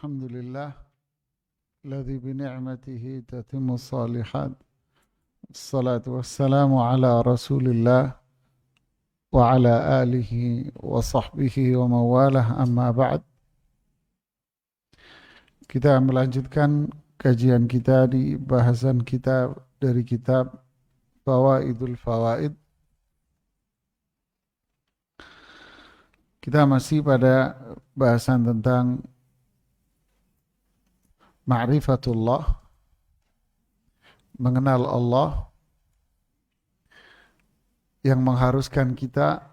الحمد لله الذي بنعمته تتم الصالحات الصلاة والسلام على رسول الله وعلى آله وصحبه ومن والاه أما بعد. Kita melanjutkan kajian kita di bahasan kita dari kitab Fawaidul Fawaid. Kita masih pada bahasan tentang ma'rifatullah, mengenal Allah, yang mengharuskan kita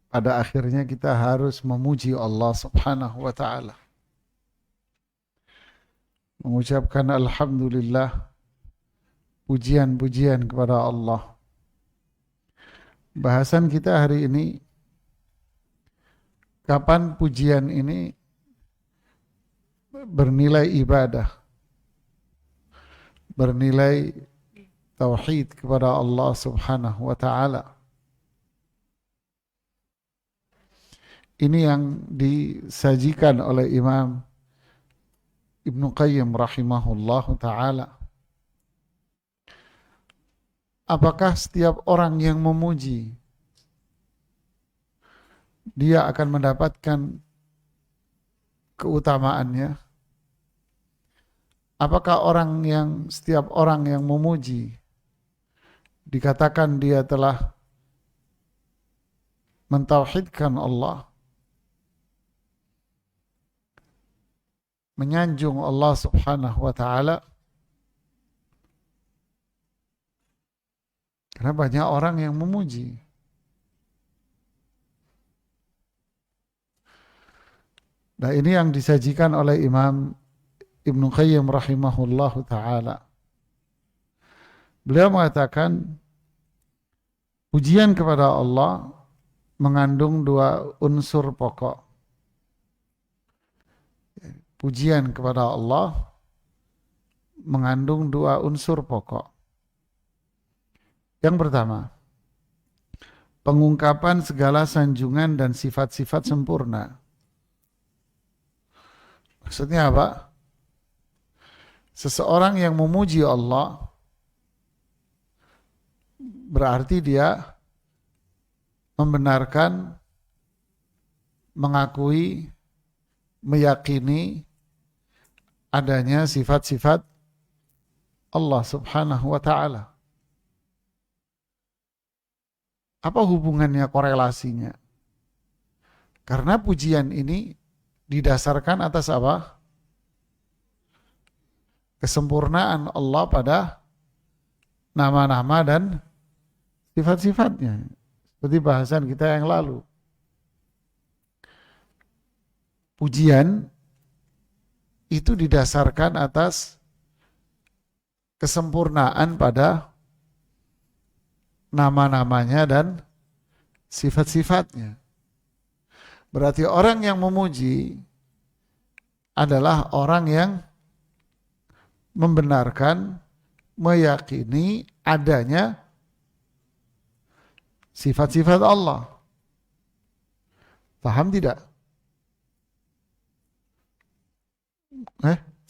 pada akhirnya kita harus memuji Allah subhanahu wa ta'ala, mengucapkan alhamdulillah, pujian-pujian kepada Allah. Bahasan kita hari ini, kapan pujian ini bernilai ibadah, bernilai tauhid kepada Allah subhanahu wa ta'ala. Ini yang disajikan oleh Imam Ibnu Qayyim rahimahullah ta'ala. Apakah setiap orang yang memuji dia akan mendapatkan keutamaannya? Apakah setiap orang yang memuji dikatakan dia telah mentauhidkan Allah, menyanjung Allah subhanahu wa ta'ala? Karena banyak orang yang memuji. Nah, ini yang disajikan oleh Imam Ibnu Qayyim rahimahullahu ta'ala. Beliau mengatakan pujian kepada Allah mengandung dua unsur pokok. Pujian kepada Allah mengandung dua unsur pokok. Yang pertama, pengungkapan segala sanjungan dan sifat-sifat sempurna. Maksudnya apa? Seseorang yang memuji Allah berarti dia membenarkan, mengakui, meyakini adanya sifat-sifat Allah subhanahu wa ta'ala. Apa hubungannya, korelasinya? Karena pujian ini didasarkan atas apa? Kesempurnaan Allah pada nama-nama dan sifat-sifatnya. Seperti bahasan kita yang lalu. Pujian itu didasarkan atas kesempurnaan pada nama-namanya dan sifat-sifatnya. Berarti orang yang memuji adalah orang yang membenarkan, meyakini adanya sifat-sifat Allah. Paham tidak?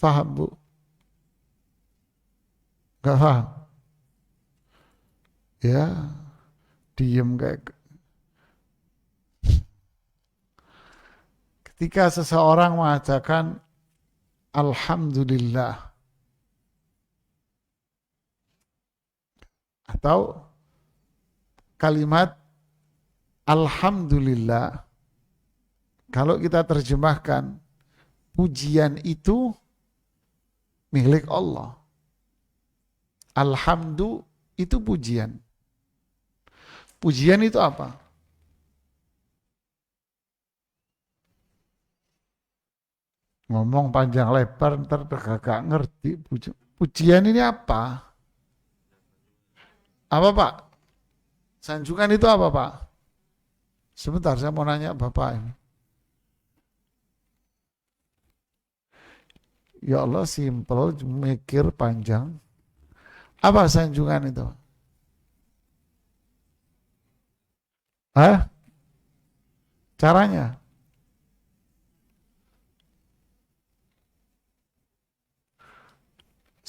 Paham, Bu? Gak paham? Ya, diem kayak. Ketika seseorang mengatakan alhamdulillah atau kalimat alhamdulillah, kalau kita terjemahkan, pujian itu milik Allah. Alhamdu itu pujian. Pujian itu apa? Ngomong panjang lebar ntar gak ngerti. Pujian ini apa? Apa, Pak? Sanjungan itu apa, Pak? Sebentar, saya mau nanya Bapak ini. Ya Allah, simpel, mikir panjang. Apa sanjungan itu? Caranya?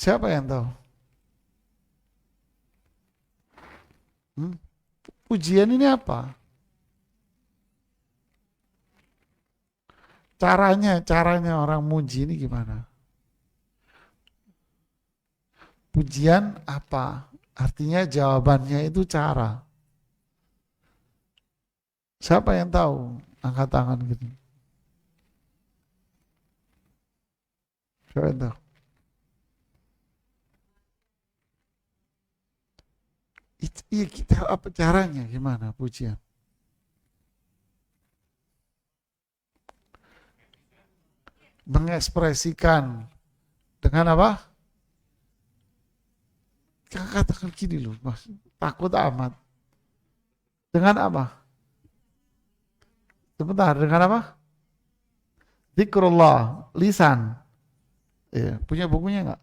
Siapa yang tahu? Hmm? Pujian ini apa? Caranya orang muji ini gimana? Pujian apa? Artinya jawabannya itu cara. Siapa yang tahu? Angkat tangan gitu. Siapa yang tahu? Iya, kita apa caranya? Gimana pujian? Mengekspresikan dengan apa? Katakan gini loh, Mas. Takut amat. Dengan apa? Sebentar, dengan apa? Zikrullah, lisan. Ya, punya bukunya nggak?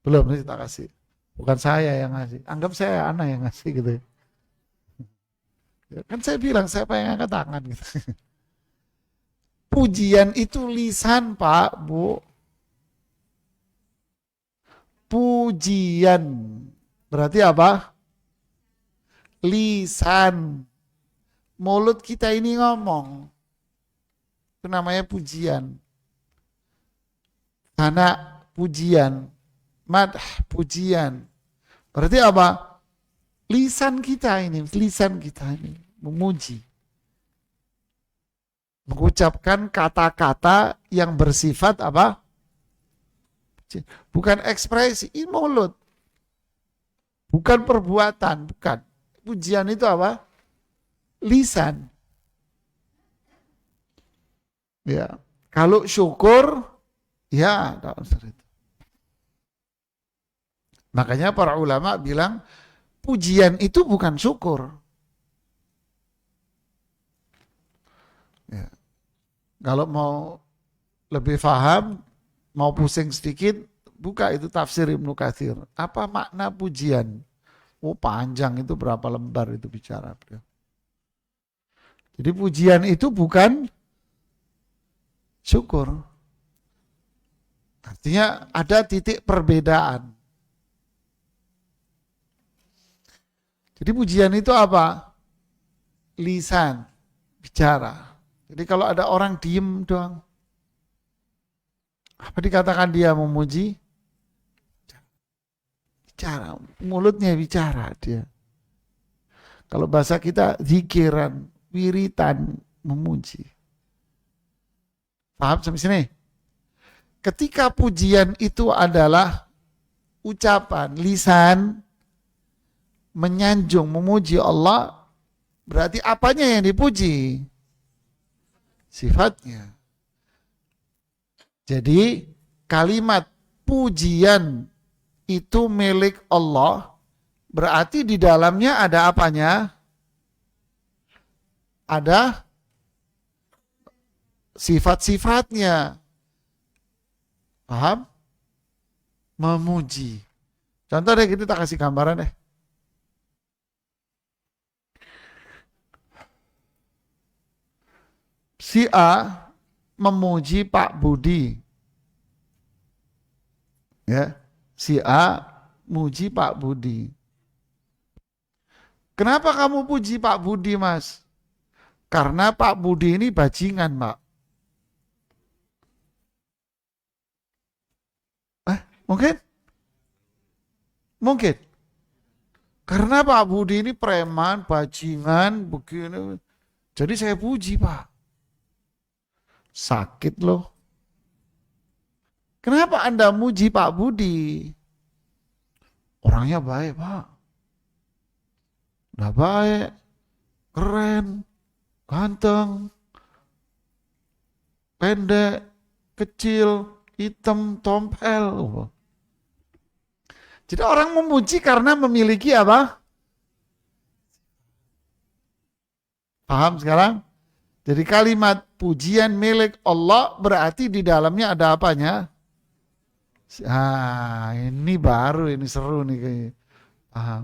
Belum, nanti tak kasih. Bukan saya yang ngasih. Anggap saya anak yang ngasih gitu. Ya, kan saya bilang, saya pengen angkat tangan gitu. Pujian itu lisan, Pak, Bu. Pujian. Berarti apa? Lisan. Mulut kita ini ngomong. Itu namanya pujian. Sana pujian. Madh pujian. Berarti apa? Lisan kita ini memuji. Mengucapkan kata-kata yang bersifat apa? Bukan ekspresi, ini mulut. Bukan perbuatan, bukan. Pujian itu apa? Lisan. Ya. Kalau syukur, ya, itu. Makanya para ulama bilang pujian itu bukan syukur. Ya. Kalau mau lebih paham, mau pusing sedikit, buka itu tafsir Ibnu Katsir. Apa makna pujian? Oh panjang itu, berapa lembar itu bicara. Jadi pujian itu bukan syukur. Artinya ada titik perbedaan. Jadi pujian itu apa? Lisan, bicara. Jadi kalau ada orang diem doang, apa dikatakan dia memuji? Bicara, mulutnya bicara dia. Kalau bahasa kita zikiran, wiritan, memuji. Paham sampai sini? Ketika pujian itu adalah ucapan, lisan, menyanjung, memuji Allah, berarti apanya yang dipuji? Sifatnya. Jadi kalimat pujian itu milik Allah, berarti di dalamnya ada apanya? Ada sifat-sifatnya. Paham? Memuji. Contoh deh, kita kasih gambaran deh. Si A memuji Pak Budi. Ya, si A muji Pak Budi. Kenapa kamu puji Pak Budi, Mas? Karena Pak Budi ini bajingan, Pak. Mungkin? Mungkin. Karena Pak Budi ini preman, bajingan, begini. Jadi saya puji, Pak. Sakit loh. Kenapa Anda muji Pak Budi? Orangnya baik, Pak. Udah baik, keren, ganteng, pendek, kecil, hitam, tompel. Jadi orang memuji karena memiliki apa? Paham sekarang? Jadi kalimat pujian milik Allah berarti di dalamnya ada apanya? Ini baru, ini seru nih kayaknya. Paham?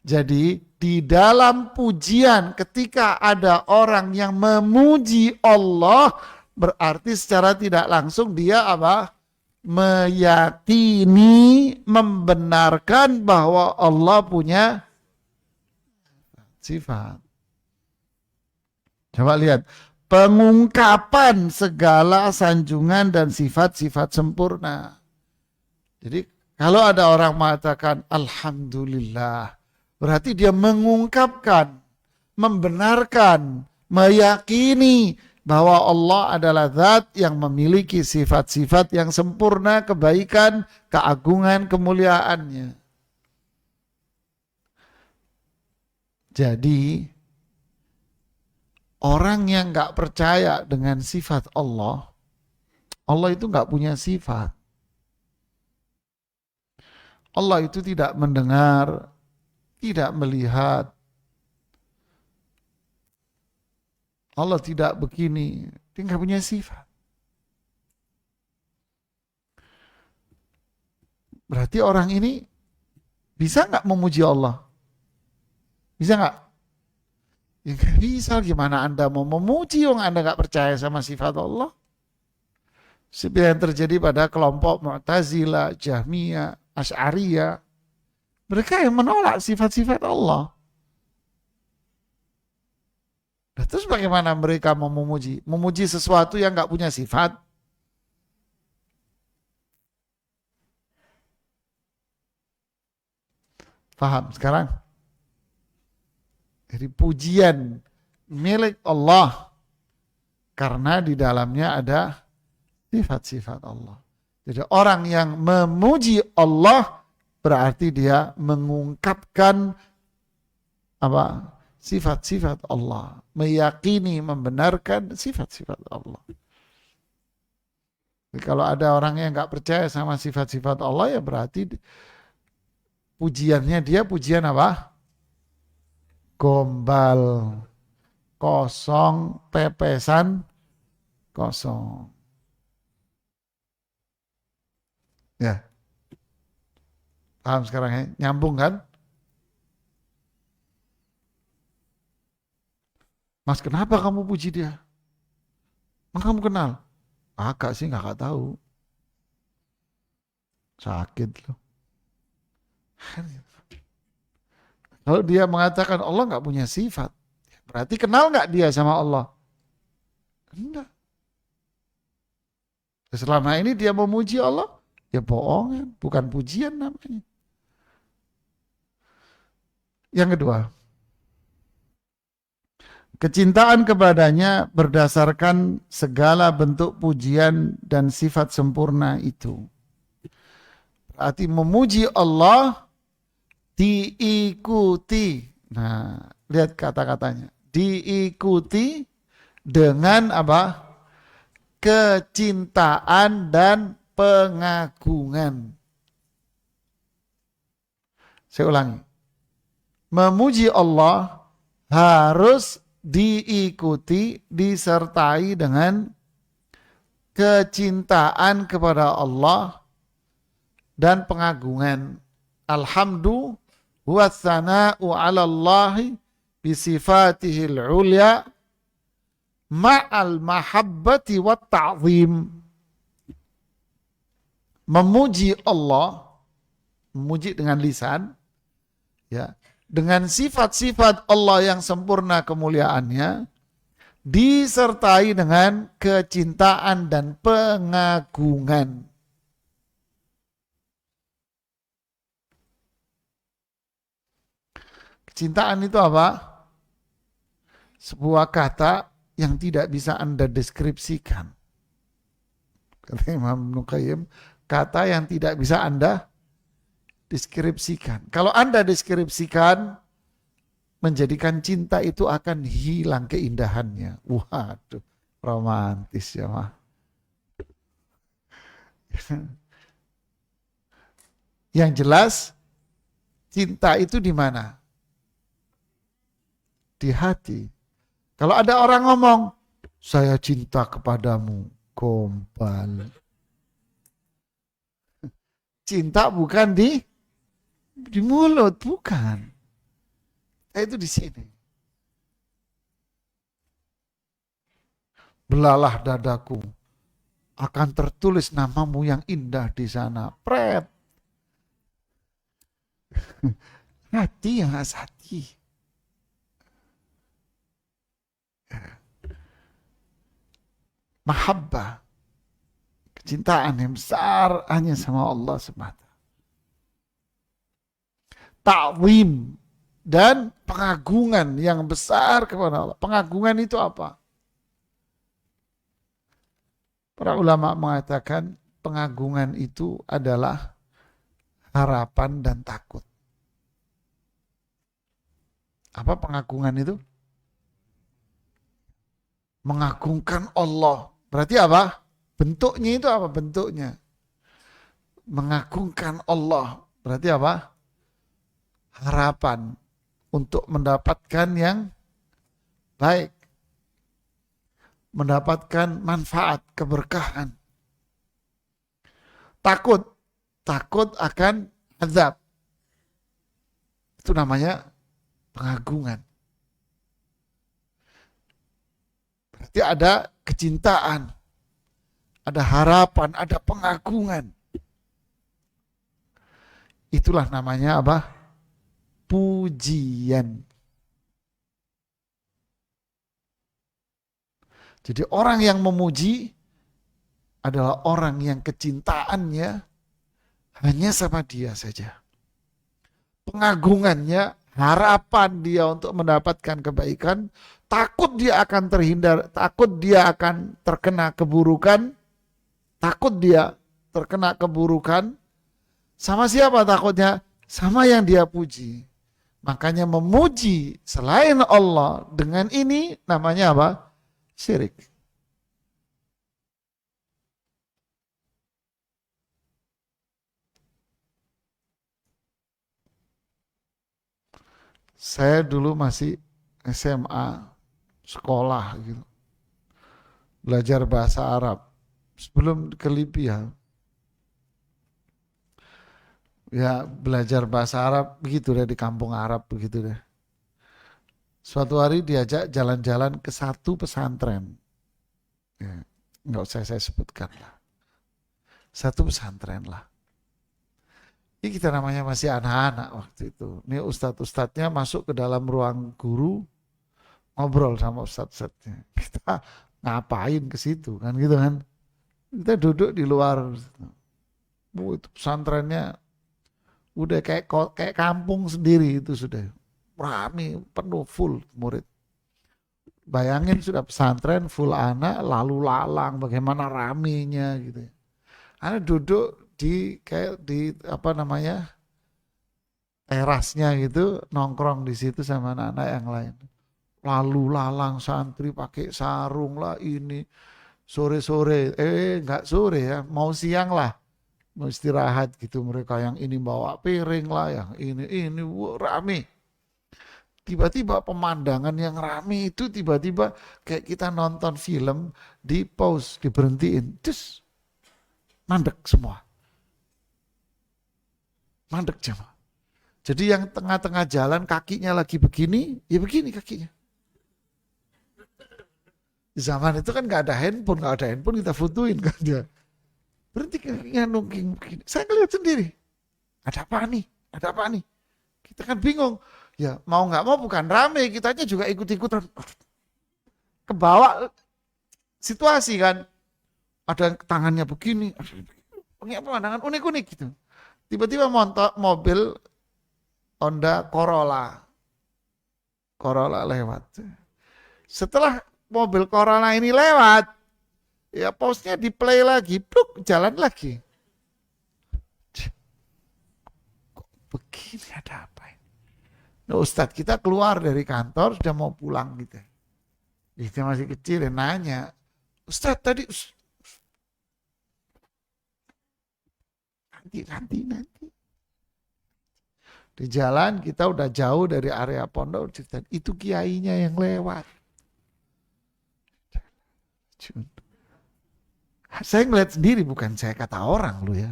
Jadi di dalam pujian ketika ada orang yang memuji Allah, berarti secara tidak langsung dia apa? meyakini, membenarkan bahwa Allah punya sifat. Coba lihat, pengungkapan segala sanjungan dan sifat-sifat sempurna. Jadi kalau ada orang mengatakan Alhamdulillah, berarti dia mengungkapkan, membenarkan, meyakini bahwa Allah adalah zat yang memiliki sifat-sifat yang sempurna, kebaikan, keagungan, kemuliaannya. Jadi orang yang gak percaya dengan sifat Allah, Allah itu gak punya sifat. Allah itu tidak mendengar, tidak melihat. Allah tidak begini, dia nggak punya sifat. Berarti orang ini bisa nggak memuji Allah? Bisa nggak? Ya nggak bisa. Gimana Anda mau memuji yang Anda nggak percaya sama sifat Allah? Seperti yang terjadi pada kelompok Mu'tazilah, Jahmiyah, Asy'ariyah. Mereka yang menolak sifat-sifat Allah. Nah, terus bagaimana mereka mau memuji? Memuji sesuatu yang nggak punya sifat? Paham sekarang? Jadi pujian milik Allah karena di dalamnya ada sifat-sifat Allah. Jadi orang yang memuji Allah berarti dia mengungkapkan apa? Sifat-sifat Allah, meyakini, membenarkan sifat-sifat Allah. Jadi kalau ada orang yang nggak percaya sama sifat-sifat Allah, ya berarti pujiannya dia pujian apa? Gombal, kosong, pepesan, kosong. Ya, paham sekarang ya? Nyambung kan? Mas, kenapa kamu puji dia? Mas, kamu kenal? Agak sih, nggak tahu. Sakit loh. Kalau dia mengatakan Allah nggak punya sifat, berarti kenal nggak dia sama Allah? Enggak. Selama ini dia memuji Allah, ya bohongan, bukan pujian namanya. Yang kedua, kecintaan kepadanya berdasarkan segala bentuk pujian dan sifat sempurna itu. Berarti memuji Allah diikuti. Nah, lihat kata-katanya. Diikuti dengan apa? Kecintaan dan pengagungan. Saya ulangi. Memuji Allah harus diikuti, disertai dengan kecintaan kepada Allah dan pengagungan. Alhamdu wa tsana'u 'ala Allah bi sifatihil 'ulya ma'al mahabbati wat ta'zim. Memuji Allah, memuji dengan lisan, ya, dengan sifat-sifat Allah yang sempurna kemuliaannya, disertai dengan kecintaan dan pengagungan. Kecintaan itu apa? Sebuah kata yang tidak bisa Anda deskripsikan. Kata Imam Ibnu Qayyim, kata yang tidak bisa Anda deskripsikan. Kalau Anda deskripsikan, menjadikan cinta itu akan hilang keindahannya. Waduh, romantis ya mah. Yang jelas, cinta itu di mana? Di hati. Kalau ada orang ngomong, saya cinta kepadamu, gombal. Cinta bukan di mulut, bukan. Itu di sini. Belalah dadaku, akan tertulis namamu yang indah di sana. Pret. Hati ya mas, hati. Mahabbah. Kecintaan yang besar hanya sama Allah semata. Ta'zim. Dan pengagungan yang besar kepada Allah. Pengagungan itu apa? Para ulama mengatakan pengagungan itu adalah harapan dan takut. Apa pengagungan itu? Mengagungkan Allah. Berarti apa? Bentuknya itu apa bentuknya? Mengagungkan Allah. Berarti apa? Harapan untuk mendapatkan yang baik. Mendapatkan manfaat, keberkahan. Takut akan azab. Itu namanya pengagungan. Berarti ada kecintaan, ada harapan, ada pengagungan. Itulah namanya apa? Pujian. Jadi orang yang memuji adalah orang yang kecintaannya hanya sama dia saja. Pengagungannya, harapan dia untuk mendapatkan kebaikan, takut dia akan terhindar, takut dia akan terkena keburukan, sama siapa takutnya? Sama yang dia puji. Makanya memuji selain Allah dengan ini namanya apa? Syirik. Saya dulu masih SMA, sekolah gitu. Belajar bahasa Arab. Sebelum ke Libya. Ya belajar bahasa Arab begitu deh di kampung Arab begitu deh. Suatu hari diajak jalan-jalan ke satu pesantren. Ya, nggak usah saya sebutkan lah. Satu pesantren lah. Ini kita namanya masih anak-anak waktu itu. Ini ustadz-ustadznya masuk ke dalam ruang guru, ngobrol sama ustadz-ustadznya. Kita ngapain ke situ kan gitu kan. Kita duduk di luar. Itu pesantrennya udah kayak kampung sendiri itu sudah. Rame, penuh, full murid. Bayangin sudah pesantren full anak, lalu lalang, bagaimana ramenya gitu. Anak duduk di kayak di apa namanya terasnya gitu, nongkrong di situ sama anak-anak yang lain. Lalu lalang santri pakai sarung lah ini sore-sore, nggak sore ya, mau siang lah, mau istirahat gitu mereka yang ini bawa piring lah, yang ini rame. Tiba-tiba pemandangan yang rame itu tiba-tiba kayak kita nonton film di pause, diberhentiin, terus mandek semua. Mandek jemaah. Jadi yang tengah-tengah jalan kakinya lagi begini, ya begini kakinya. Di zaman itu kan nggak ada handphone kita fotoin kan dia. Berhenti kakinya nungking begini. Saya ngeliat sendiri. Ada apa nih? Kita kan bingung. Ya mau nggak mau bukan rame, kitanya juga ikut-ikutan. Kebawa situasi kan. Ada tangannya begini. Pemandangan unik-unik gitu. Tiba-tiba mobil Honda Corolla lewat. Setelah mobil Corolla ini lewat, ya pause-nya di play lagi, pluk, jalan lagi. Kok begini, ada apa ini? Nah, Ustadz kita keluar dari kantor sudah mau pulang gitu. Dia masih kecil ya nanya, Ustadz tadi nanti. Di jalan kita udah jauh dari area pondok, itu kiainya yang lewat. Saya ngeliat sendiri, bukan saya kata orang lu ya.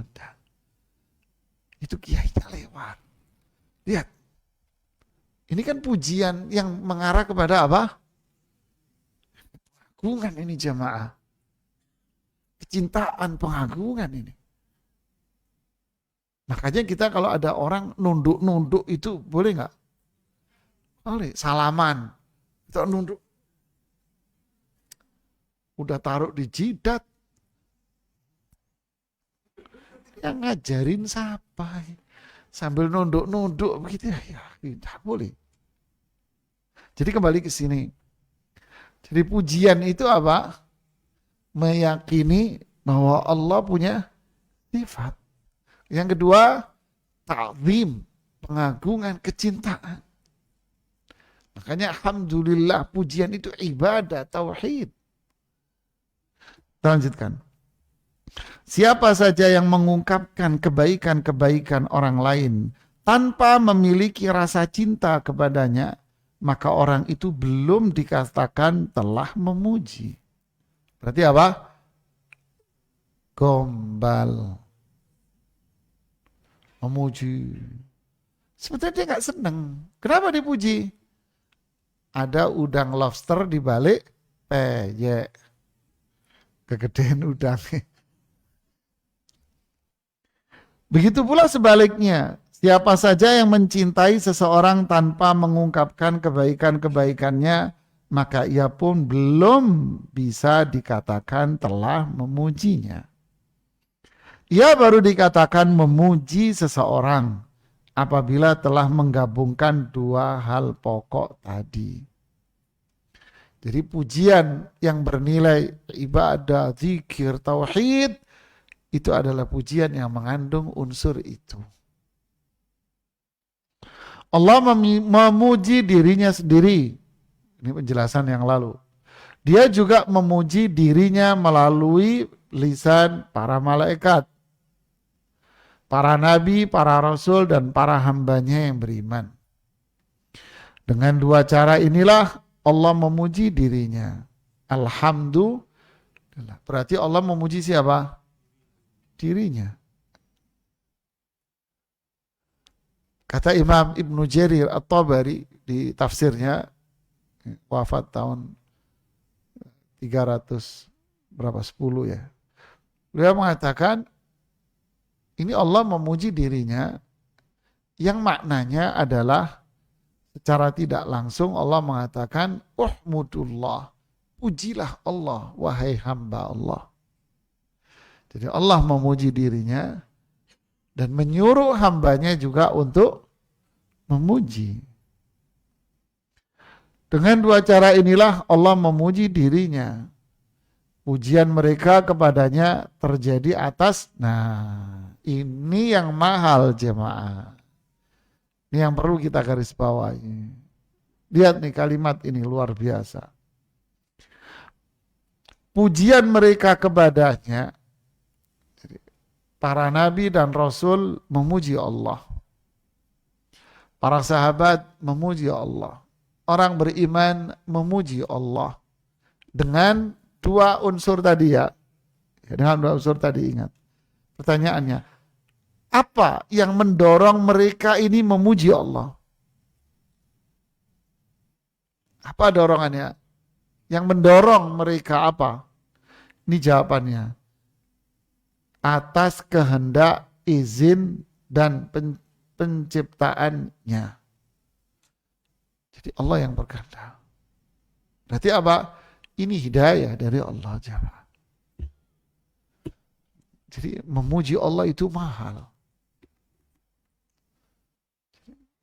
Itu kiainya lewat. Lihat. Ini kan pujian yang mengarah kepada apa? Pengagungan ini jamaah. kecintaan, pengagungan ini. Makanya kita kalau ada orang nunduk-nunduk itu boleh nggak? Boleh. Salaman. Itu nunduk. Udah taruh di jidat. Yang ngajarin siapa? Sambil nunduk-nunduk begitu ya tidak boleh. Jadi kembali ke sini. Jadi pujian itu apa? Meyakini bahwa Allah punya sifat. Yang kedua, ta'zim, pengagungan, kecintaan. Makanya alhamdulillah pujian itu ibadah, tauhid. Kita lanjutkan. Siapa saja yang mengungkapkan kebaikan-kebaikan orang lain tanpa memiliki rasa cinta kepadanya, maka orang itu belum dikatakan telah memuji. Berarti apa? Gombal. Memuji. Sebenarnya dia nggak seneng. Kenapa dipuji? Ada udang lobster di balik peyek. Kegedean udangnya. Begitu pula sebaliknya, siapa saja yang mencintai seseorang tanpa mengungkapkan kebaikan-kebaikannya, maka ia pun belum bisa dikatakan telah memujinya. Ia baru dikatakan memuji seseorang apabila telah menggabungkan dua hal pokok tadi. Jadi pujian yang bernilai ibadah, zikir, tauhid, itu adalah pujian yang mengandung unsur itu. Allah memuji dirinya sendiri. Ini penjelasan yang lalu. Dia juga memuji dirinya melalui lisan para malaikat, para nabi, para rasul, dan para hambanya yang beriman. Dengan dua cara inilah Allah memuji dirinya. Alhamdulillah. Berarti Allah memuji siapa? Dirinya. Kata Imam Ibnu Jarir At-Tabari di tafsirnya, wafat tahun 300 berapa 10 ya. Beliau mengatakan ini Allah memuji dirinya yang maknanya adalah secara tidak langsung Allah mengatakan uhmudullah, pujilah Allah wahai hamba Allah. Jadi Allah memuji dirinya dan menyuruh hambanya juga untuk memuji. Dengan dua cara inilah Allah memuji dirinya. Pujian mereka kepadanya terjadi atas, nah ini yang mahal jemaah. Ini yang perlu kita garis bawahi. Lihat nih kalimat ini luar biasa. Pujian mereka kepadanya, para nabi dan rasul memuji Allah. Para sahabat memuji Allah. Orang beriman memuji Allah. Dengan dua unsur tadi ya. Dengan dua unsur tadi ingat. Pertanyaannya, apa yang mendorong mereka ini memuji Allah? Apa dorongannya? Yang mendorong mereka apa? Ini jawabannya. Atas kehendak, izin, dan penciptaannya. Jadi Allah yang berkehendak. Berarti apa? Ini hidayah dari Allah Jalla. Jadi memuji Allah itu mahal.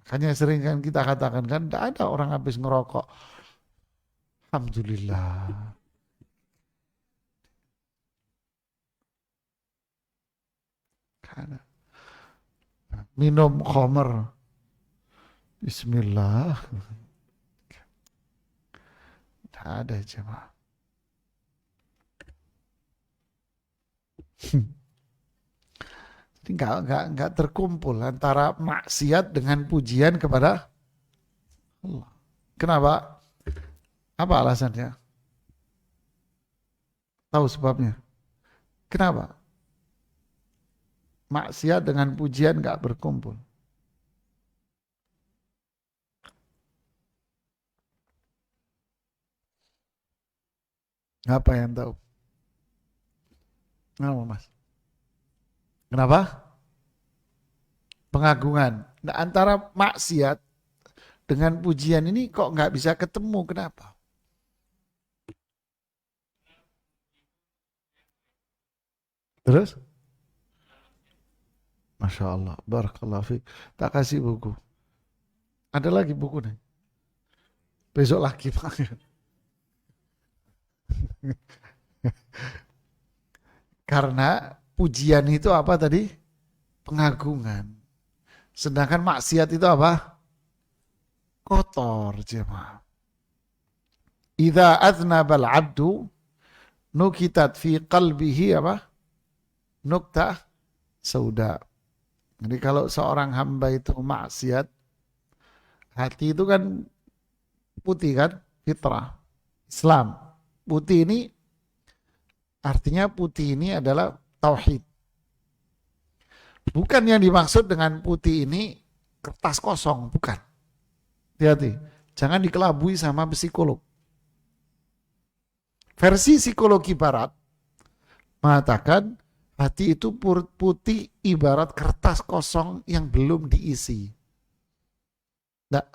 Makanya sering kan kita katakan kan tidak ada orang habis ngerokok. Alhamdulillah. Karena minum khamr. Bismillah. Tidak ada jemaah. Jadi nggak terkumpul antara maksiat dengan pujian kepada Allah. Kenapa? Apa alasannya? Tahu sebabnya? Kenapa? Maksiat dengan pujian nggak berkumpul. Apa yang tahu? Kenapa Mas? Kenapa? Pengagungan. Nah, antara maksiat dengan pujian ini kok nggak bisa ketemu, kenapa? Terus? Masya Allah, barakallahu fiik. Tak kasih buku. Ada lagi buku nih. Besok lagi Pak. Karena pujian itu apa tadi? Pengagungan. Sedangkan maksiat itu apa? Kotor, jemaah. Idza aznabal abdu nukitat fi qalbihi apa? Nuktah sauda. Jadi kalau seorang hamba itu maksiat, hati itu kan putih kan, fitrah. Islam. Putih ini artinya putih ini adalah tauhid. Bukan yang dimaksud dengan putih ini kertas kosong, bukan. Hati-hati, jangan dikelabui sama psikolog. Versi psikologi barat mengatakan hati itu putih ibarat kertas kosong yang belum diisi. Nah,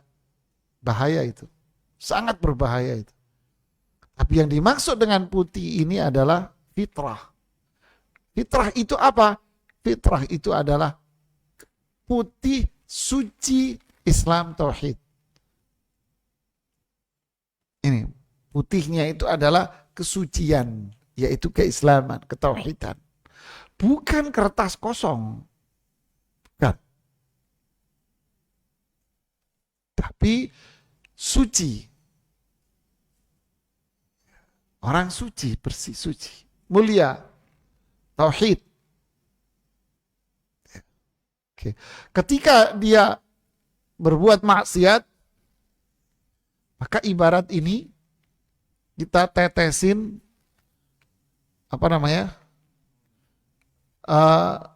bahaya itu. Sangat berbahaya itu. Tapi yang dimaksud dengan putih ini adalah fitrah. Fitrah itu apa? Fitrah itu adalah putih suci Islam tauhid. Ini putihnya itu adalah kesucian, yaitu keislaman, ketauhidan. Bukan kertas kosong. Bukan. Tapi suci. Orang suci, bersih, suci. Mulia. Tauhid. Oke. Ketika dia berbuat maksiat, maka ibarat ini kita tetesin apa namanya?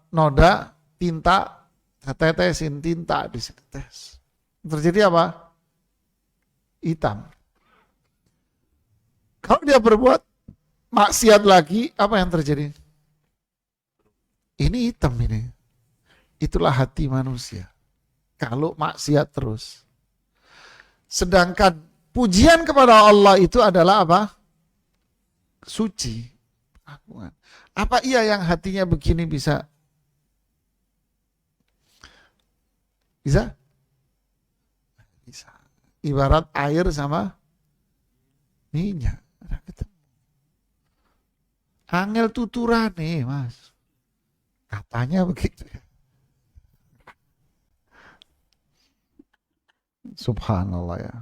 Noda, tinta, tetesin tinta di situ tes. Terjadi apa? Hitam. Kalau dia berbuat maksiat lagi, apa yang terjadi? Ini hitam ini. Itulah hati manusia. Kalau maksiat terus. Sedangkan pujian kepada Allah itu adalah apa? Suci. Apa iya yang hatinya begini bisa? Bisa? Bisa. Ibarat air sama minyak. Angel tuturane, Mas. Katanya begitu ya. Subhanallah ya.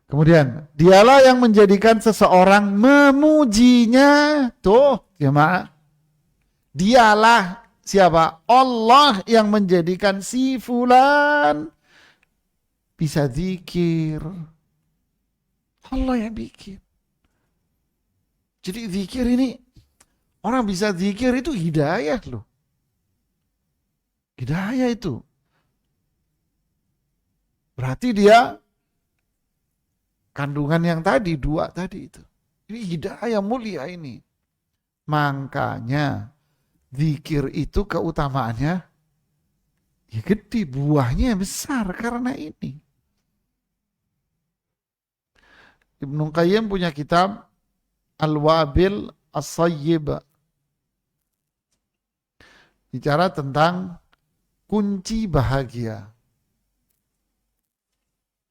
Kemudian, dialah yang menjadikan seseorang memujinya. Tuh, jemaah. Dialah siapa? Allah yang menjadikan si fulan bisa zikir. Allah yang bikin. Jadi zikir ini, orang bisa zikir itu hidayah loh. Hidayah itu. Berarti dia kandungan yang tadi, dua tadi itu. Ini hidayah mulia ini. Makanya zikir itu keutamaannya ya gede, buahnya besar karena ini. Ibnu Qayyim punya kitab Al-Wabil As-Sayyib. Bicara tentang kunci bahagia.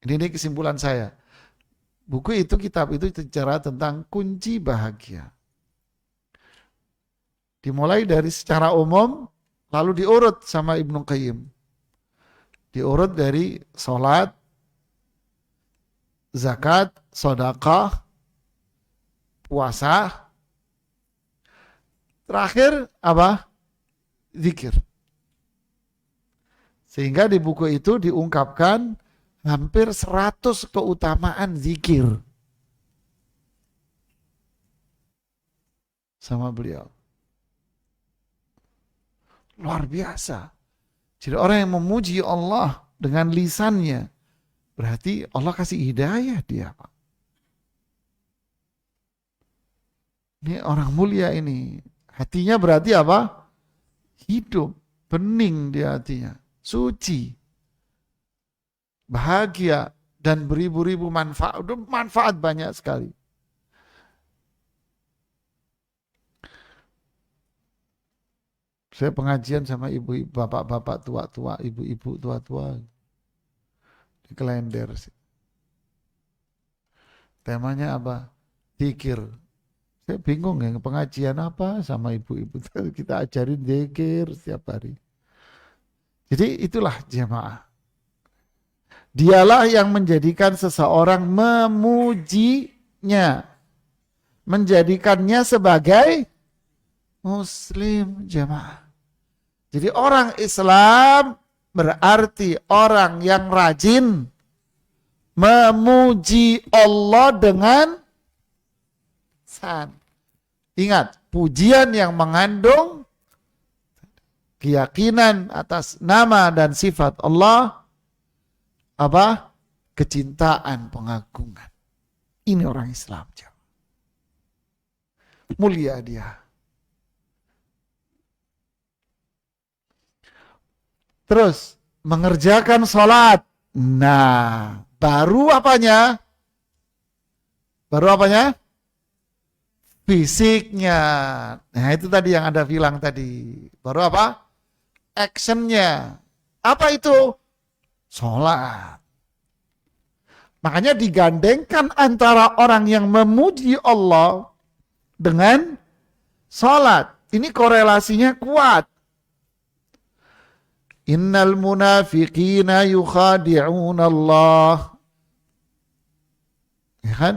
Ini kesimpulan saya. Buku itu, kitab itu bicara tentang kunci bahagia. Dimulai dari secara umum, lalu diurut sama Ibnu Qayyim. Diurut dari sholat, zakat, sedekah, puasa. Terakhir apa? Zikir. Sehingga di buku itu diungkapkan hampir 100 keutamaan zikir sama beliau. Luar biasa. Jadi orang yang memuji Allah dengan lisannya, berarti Allah kasih hidayah dia, Pak. Ini orang mulia ini. Hatinya berarti apa? Hidup, bening di hatinya, suci, bahagia, dan beribu-ribu manfaat. Manfaat banyak sekali. Saya pengajian sama ibu-ibu, bapak-bapak tua-tua, ibu-ibu tua-tua di Klender. Temanya apa? Zikir. Saya bingung ya, pengajian apa sama ibu-ibu. Kita ajarin zikir setiap hari. Jadi itulah jemaah. Dialah yang menjadikan seseorang memujinya. Menjadikannya sebagai muslim jemaah. Jadi orang Islam berarti orang yang rajin memuji Allah dengan san. Ingat, pujian yang mengandung keyakinan atas nama dan sifat Allah, apa? Kecintaan, pengagungan. Ini orang Islam. Mulia dia. Terus, mengerjakan sholat. Nah, baru apanya? Baru apanya? Fisiknya. Nah, itu tadi yang Anda bilang tadi. Baru apa? Actionnya. Apa itu? Sholat. Makanya digandengkan antara orang yang memuji Allah dengan sholat. Ini korelasinya kuat. Innal munafiqina yukhadi'un Allah. Ya kan?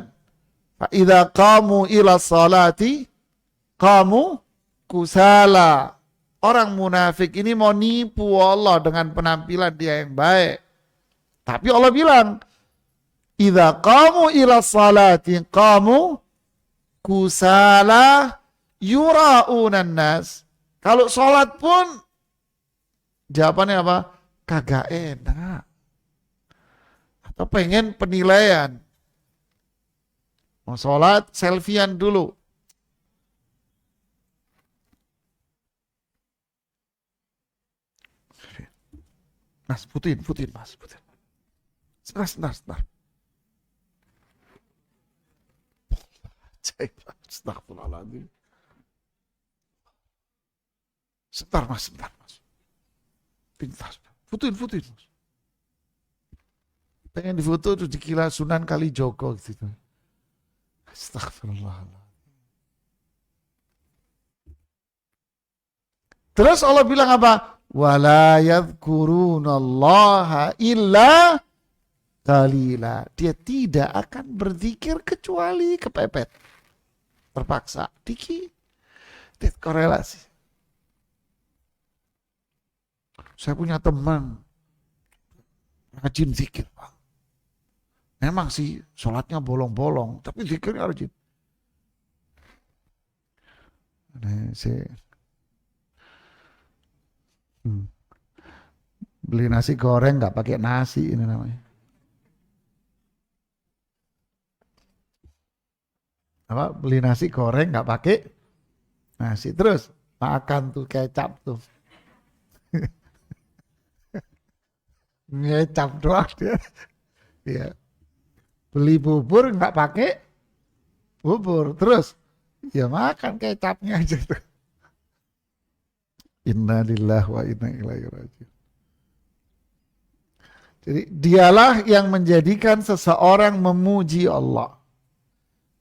Fa'idha qamu ila salati qamu kusala. Orang munafik ini mau nipu Allah dengan penampilan dia yang baik. Tapi Allah bilang, idza qamu ila salati qamu kusala yura'unan nas. Kalau sholat pun jawabannya apa? Kagak enak. Atau pengen penilaian. Mau sholat, selfiean dulu. Mas, putin, mas, putin. Sebentar. Astagfirullahaladzim. Sebentar, mas. Pintar. Putin, mas. Pengen difoto terus dikira Sunan Kalijogo gitu. Astagfirullahaladzim. Terus Allah bilang apa? Wala yadhkurunallaha illa qalila. Dia tidak akan berzikir kecuali kepepet. Terpaksa. Dikit korelasi. Saya punya teman rajin zikir, Pak. Memang sih sholatnya bolong-bolong, tapi zikirnya rajin. Beli nasi goreng nggak pakai nasi ini namanya. Apa? Beli nasi goreng nggak pakai nasi, terus makan tuh kecap tuh. Ngecap doang dia. Ya. Beli bubur nggak pakai bubur, terus ya makan kecapnya aja tuh. Inna lillahi wa inna ilaihi raji'un. Jadi dialah yang menjadikan seseorang memuji Allah.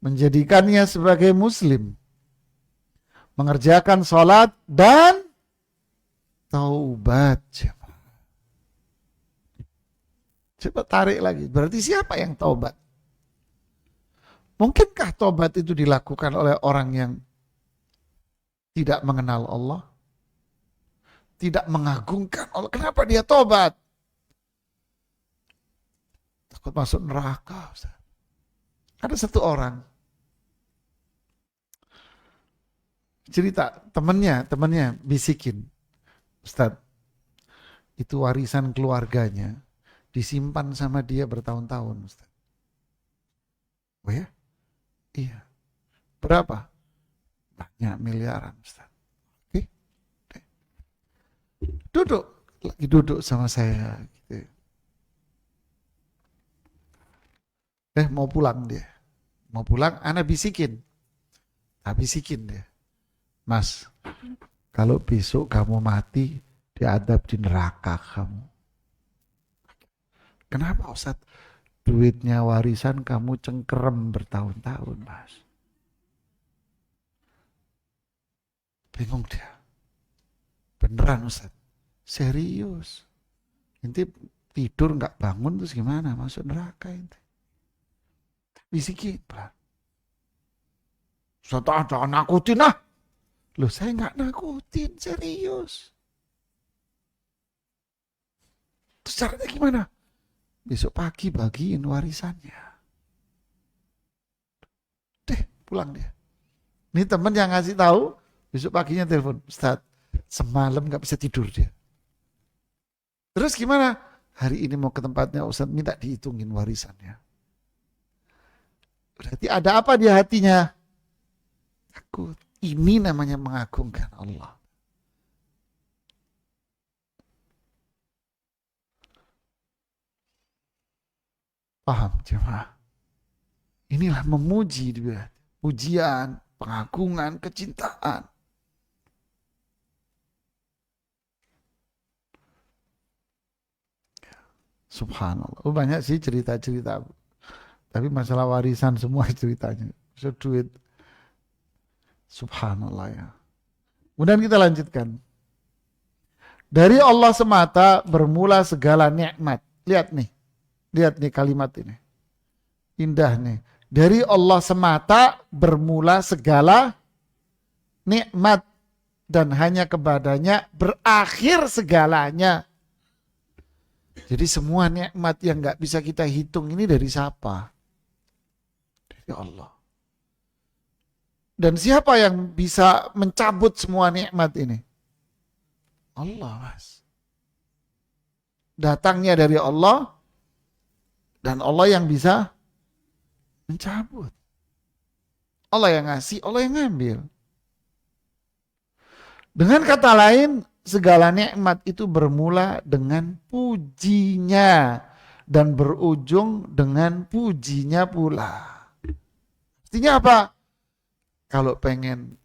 Menjadikannya sebagai muslim. Mengerjakan sholat dan taubat. Coba tarik lagi. Berarti siapa yang taubat? Mungkinkah taubat itu dilakukan oleh orang yang tidak mengenal Allah? Tidak mengagungkan Allah. Kenapa dia taubat? Takut masuk neraka. Ustaz. Ada satu orang cerita, temannya bisikin, Ustaz, itu warisan keluarganya disimpan sama dia bertahun-tahun, Ustaz. Oh ya? Iya. Berapa? Banyak miliaran, Ustaz. lagi duduk sama saya. Gitu. Mau pulang dia. Mau pulang, ana bisikin. Bisikin dia. Mas, kalau besok kamu mati, diadab di neraka kamu. Kenapa Ustaz? Duitnya warisan kamu cengkerem bertahun-tahun, Mas. Bingung dia. Beneran Ustaz? Serius? Inti tidur nggak bangun terus gimana? Masuk neraka inti. Bisikin, Pak. Ustaz, jangan nakutin ah. Loh, saya nggak nakutin, serius. Terus caranya gimana? Besok pagi bagiin warisannya. Deh, pulang dia. Ini teman yang ngasih tahu, besok paginya telepon, Ustaz, semalam nggak bisa tidur dia. Terus gimana? Hari ini mau ke tempatnya Ustaz, minta dihitungin warisannya. Berarti ada apa di hatinya? Takut. Ini namanya mengagungkan Allah. Paham jemaah? Inilah memuji dia. Pujian, pengagungan, kecintaan. Subhanallah. Banyak sih cerita-cerita. Tapi masalah warisan semua ceritanya. So, duit. Subhanallah ya. Kemudian kita lanjutkan. Dari Allah semata bermula segala nikmat. Lihat nih kalimat ini. Indah nih. Dari Allah semata bermula segala nikmat. Dan hanya kepadanya berakhir segalanya. Jadi semua nikmat yang gak bisa kita hitung ini dari siapa? Dari Allah. Dan siapa yang bisa mencabut semua nikmat ini? Allah, Mas. Datangnya dari Allah dan Allah yang bisa mencabut. Allah yang ngasih, Allah yang ngambil. Dengan kata lain, segala nikmat itu bermula dengan pujinya dan berujung dengan pujinya pula. Artinya apa? Kalau pengen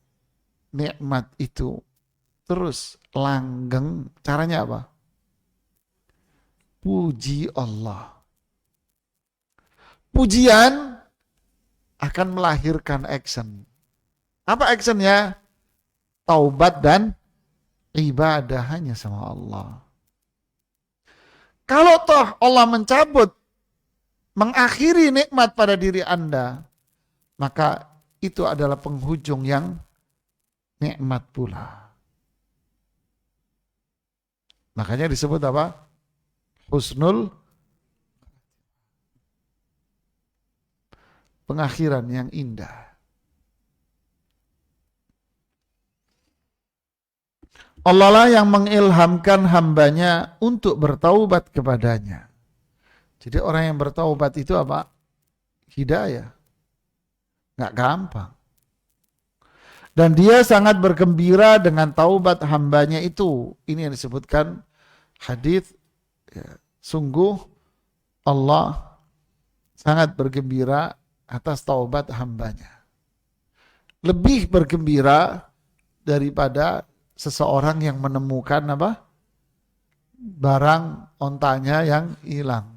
nikmat itu terus langgeng, caranya apa? Puji Allah. Pujian akan melahirkan action. Apa actionnya? Taubat dan ibadah hanya sama Allah. Kalau toh Allah mencabut, mengakhiri nikmat pada diri Anda, maka itu adalah penghujung yang nikmat pula. Makanya disebut apa? Husnul, pengakhiran yang indah. Allah lah yang mengilhamkan hambanya untuk bertaubat kepadanya. Jadi orang yang bertaubat itu apa? Hidayah. Nggak gampang. Dan dia sangat bergembira dengan taubat hambanya itu. Ini yang disebutkan hadis. Ya, sungguh Allah sangat bergembira atas taubat hambanya. Lebih bergembira daripada seseorang yang menemukan apa? Barang ontanya yang hilang.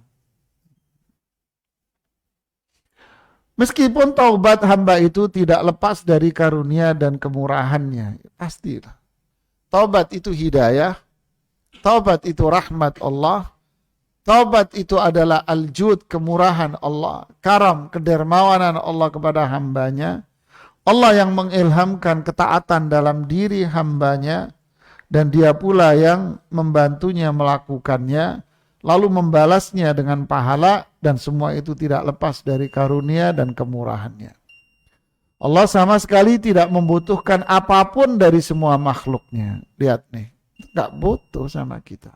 Meskipun taubat hamba itu tidak lepas dari karunia dan kemurahannya. Pastilah. Taubat itu hidayah. Taubat itu rahmat Allah. Taubat itu adalah al-jud, kemurahan Allah. Karam, kedermawanan Allah kepada hambanya. Allah yang mengilhamkan ketaatan dalam diri hambanya. Dan dia pula yang membantunya melakukannya. Lalu membalasnya dengan pahala, dan semua itu tidak lepas dari karunia dan kemurahannya. Allah sama sekali tidak membutuhkan apapun dari semua makhluknya. Lihat nih, gak butuh sama kita.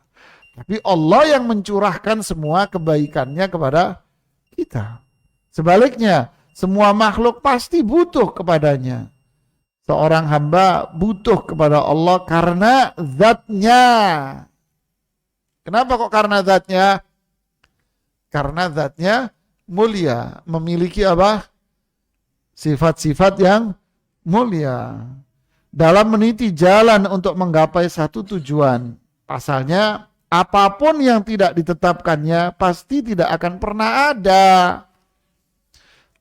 Tapi Allah yang mencurahkan semua kebaikannya kepada kita. Sebaliknya, semua makhluk pasti butuh kepadanya. Seorang hamba butuh kepada Allah karena zatnya. Kenapa kok karena zatnya? Karena zatnya mulia, memiliki apa? Sifat-sifat yang mulia. Dalam meniti jalan untuk menggapai satu tujuan. Pasalnya, apapun yang tidak ditetapkannya pasti tidak akan pernah ada.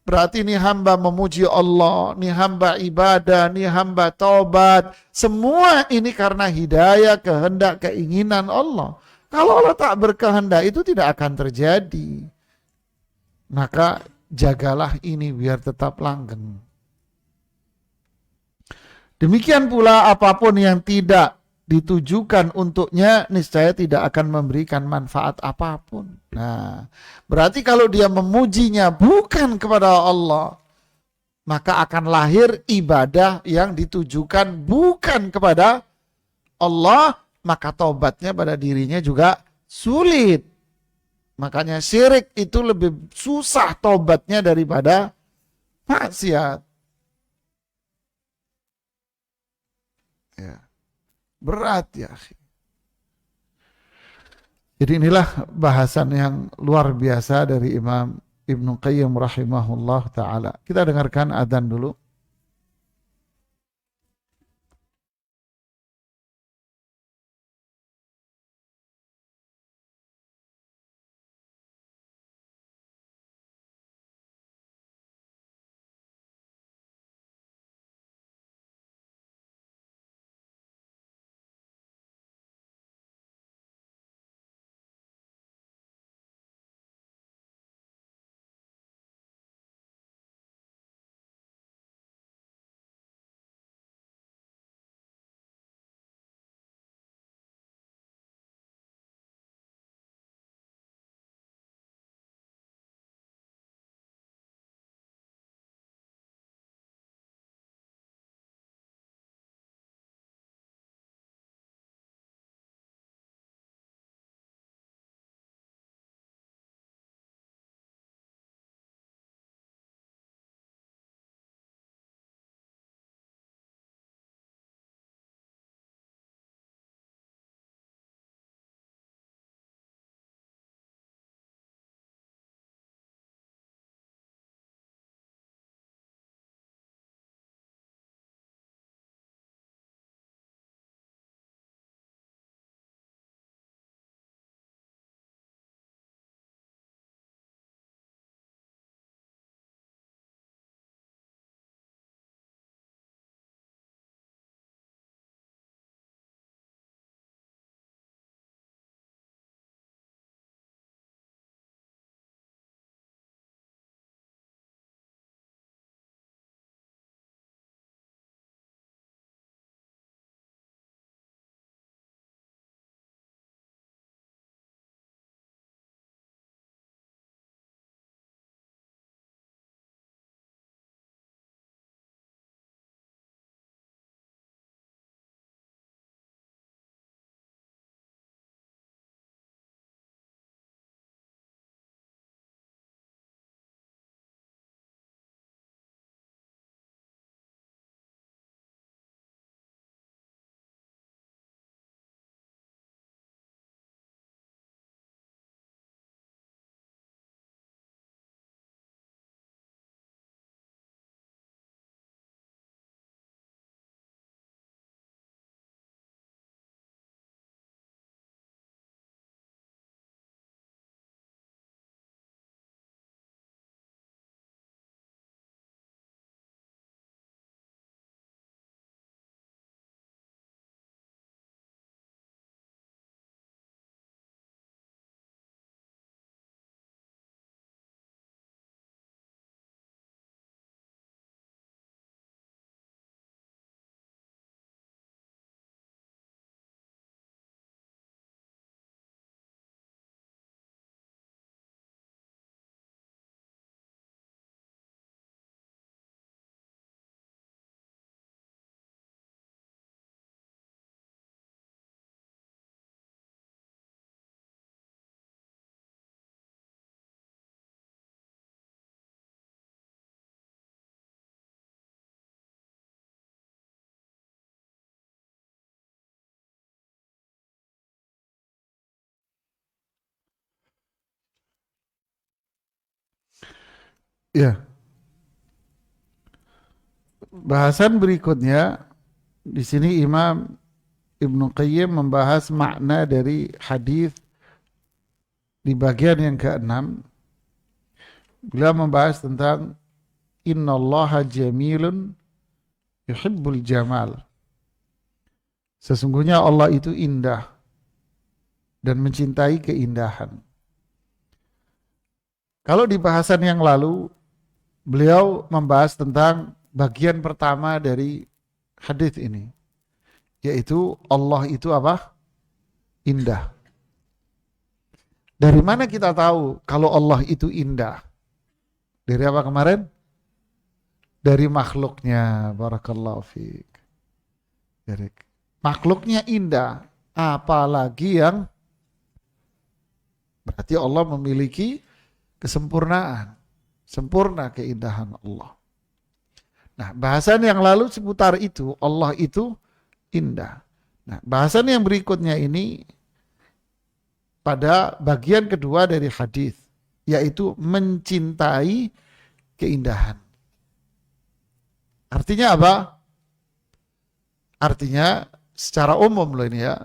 Berarti ini hamba memuji Allah, ini hamba ibadah, ini hamba taubat. Semua ini karena hidayah, kehendak, keinginan Allah. Kalau Allah tak berkehendak itu tidak akan terjadi. Maka jagalah ini biar tetap langgeng. Demikian pula apapun yang tidak ditujukan untuknya niscaya tidak akan memberikan manfaat apapun. Nah, berarti kalau dia memujinya bukan kepada Allah, maka akan lahir ibadah yang ditujukan bukan kepada Allah, maka tobatnya pada dirinya juga sulit. Makanya syirik itu lebih susah tobatnya daripada maksiat. Ya, berat ya. Jadi inilah bahasan yang luar biasa dari Imam Ibnu Qayyim rahimahullah ta'ala. Kita dengarkan adzan dulu. Ya, bahasan berikutnya di sini Imam Ibnu Qayyim membahas makna dari hadis di bagian yang keenam. Beliau membahas tentang innallaha jamilun yuhibbul jamal. Sesungguhnya Allah itu indah dan mencintai keindahan. Kalau di bahasan yang lalu beliau membahas tentang bagian pertama dari hadis ini, yaitu Allah itu apa? Indah. Dari mana kita tahu kalau Allah itu indah? Dari apa kemarin? Dari makhluknya. Barakallahu fiik. Dari makhluknya indah. Apalagi yang berarti Allah memiliki kesempurnaan. Sempurna keindahan Allah. Nah, bahasan yang lalu seputar itu, Allah itu indah. Nah, bahasan yang berikutnya ini pada bagian kedua dari hadis, yaitu mencintai keindahan. Artinya apa? Artinya secara umum loh ini ya.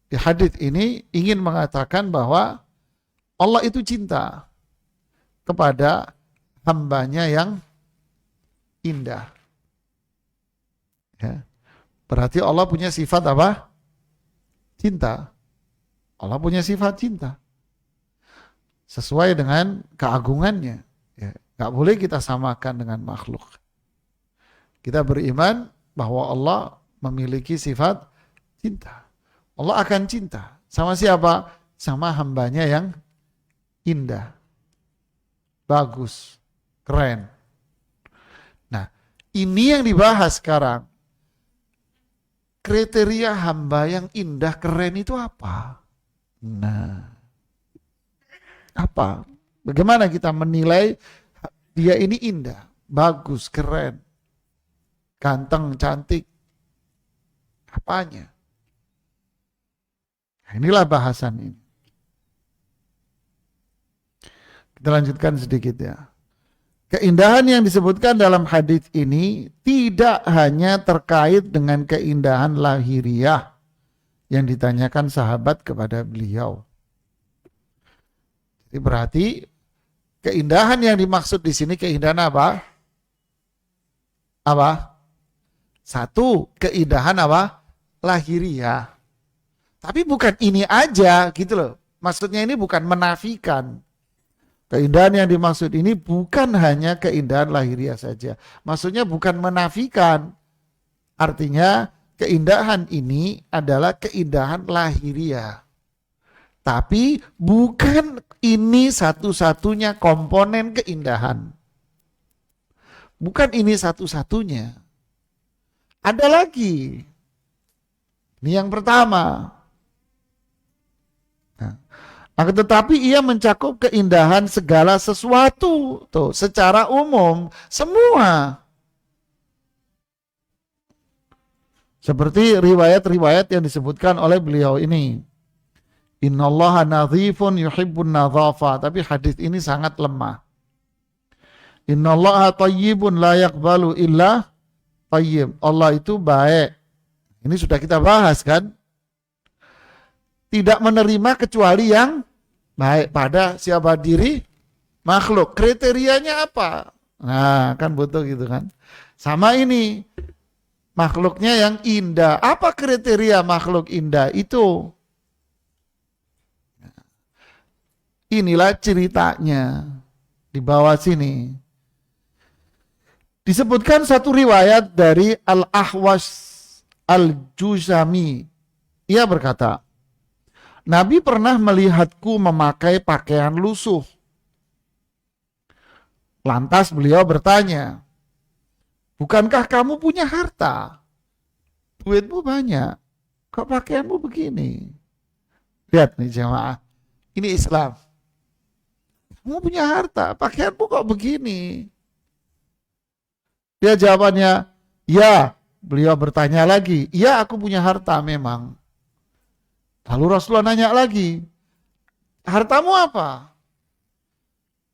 Di hadis ini ingin mengatakan bahwa Allah itu cinta kepada hambanya yang indah. Ya. Berarti Allah punya sifat apa? Cinta. Allah punya sifat cinta. Sesuai dengan keagungannya. Ya. Gak boleh kita samakan dengan makhluk. Kita beriman bahwa Allah memiliki sifat cinta. Allah akan cinta. Sama siapa? Sama hambanya yang indah. Bagus. Keren. Nah, ini yang dibahas sekarang. Kriteria hamba yang indah, keren itu apa? Nah, apa? Bagaimana kita menilai dia ini indah, bagus, keren, ganteng, cantik? Apanya? Nah, inilah bahasan ini. Kita lanjutkan sedikit ya. Keindahan yang disebutkan dalam hadis ini tidak hanya terkait dengan keindahan lahiriah yang ditanyakan sahabat kepada beliau. Jadi berarti keindahan yang dimaksud di sini keindahan apa? Apa? Satu, keindahan apa? Lahiriah. Tapi bukan ini aja gitu loh. Maksudnya ini bukan menafikan. Keindahan yang dimaksud ini bukan hanya keindahan lahiriah saja. Maksudnya bukan menafikan. Artinya keindahan ini adalah keindahan lahiriah. Tapi bukan ini satu-satunya komponen keindahan. Bukan ini satu-satunya. Ada lagi. Ini yang pertama. Akan tetapi ia mencakup keindahan segala sesuatu. Tuh, secara umum, semua. Seperti riwayat-riwayat yang disebutkan oleh beliau ini. Innallaha nadhifun yuhibbun nadhafa. Tapi hadis ini sangat lemah. Innallaha tayyibun la yaqbalu illa tayyib. Allah itu baik. Ini sudah kita bahas kan? Tidak menerima kecuali yang baik pada siapa diri makhluk. Kriterianya apa? Nah, kan butuh gitu kan. Sama ini. Makhluknya yang indah. Apa kriteria makhluk indah itu? Inilah ceritanya. Di bawah sini. Disebutkan satu riwayat dari Al-Ahwas Al-Juzami. Ia berkata, Nabi pernah melihatku memakai pakaian lusuh. Lantas beliau bertanya, bukankah kamu punya harta? Duitmu banyak. Kok pakaianmu begini? Lihat nih jemaah. Ini Islam. Kamu punya harta. Pakaianmu kok begini? Dia jawabannya, ya. Beliau bertanya lagi, ya aku punya harta memang. Lalu Rasulullah nanya lagi, hartamu apa?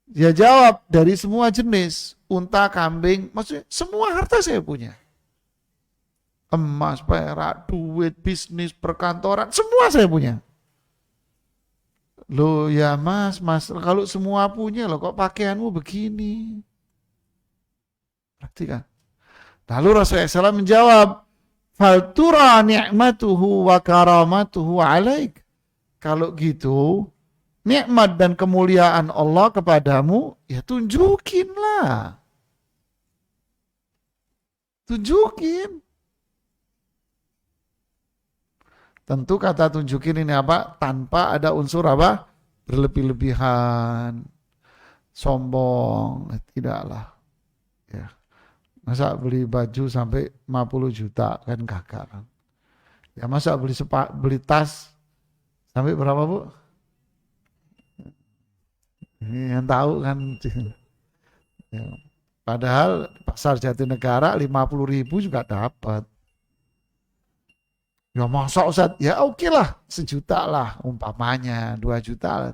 Dia jawab, dari semua jenis, unta, kambing, maksudnya semua harta saya punya. Emas, perak, duit, bisnis, perkantoran, semua saya punya. Loh ya mas, kalau semua punya loh kok pakaianmu begini? Perhatikan. Lalu Rasulullah SAW menjawab, Faltura ni'matuhu wa karamatuhu alaik. Kalau gitu, nikmat dan kemuliaan Allah kepadamu, ya tunjukinlah. Tunjukin. Tentu kata tunjukin ini apa? Tanpa ada unsur apa? Berlebih-lebihan, sombong, tidaklah. Ya. Masa beli baju sampai 50 juta kan gagal. Ya masa beli tas sampai berapa Bu? Ini yang tahu kan. Ya. Padahal pasar Jatinegara 50.000 juga dapat. Ya masa Ustaz, ya oke lah, 1 juta lah umpamanya, 2 juta lah.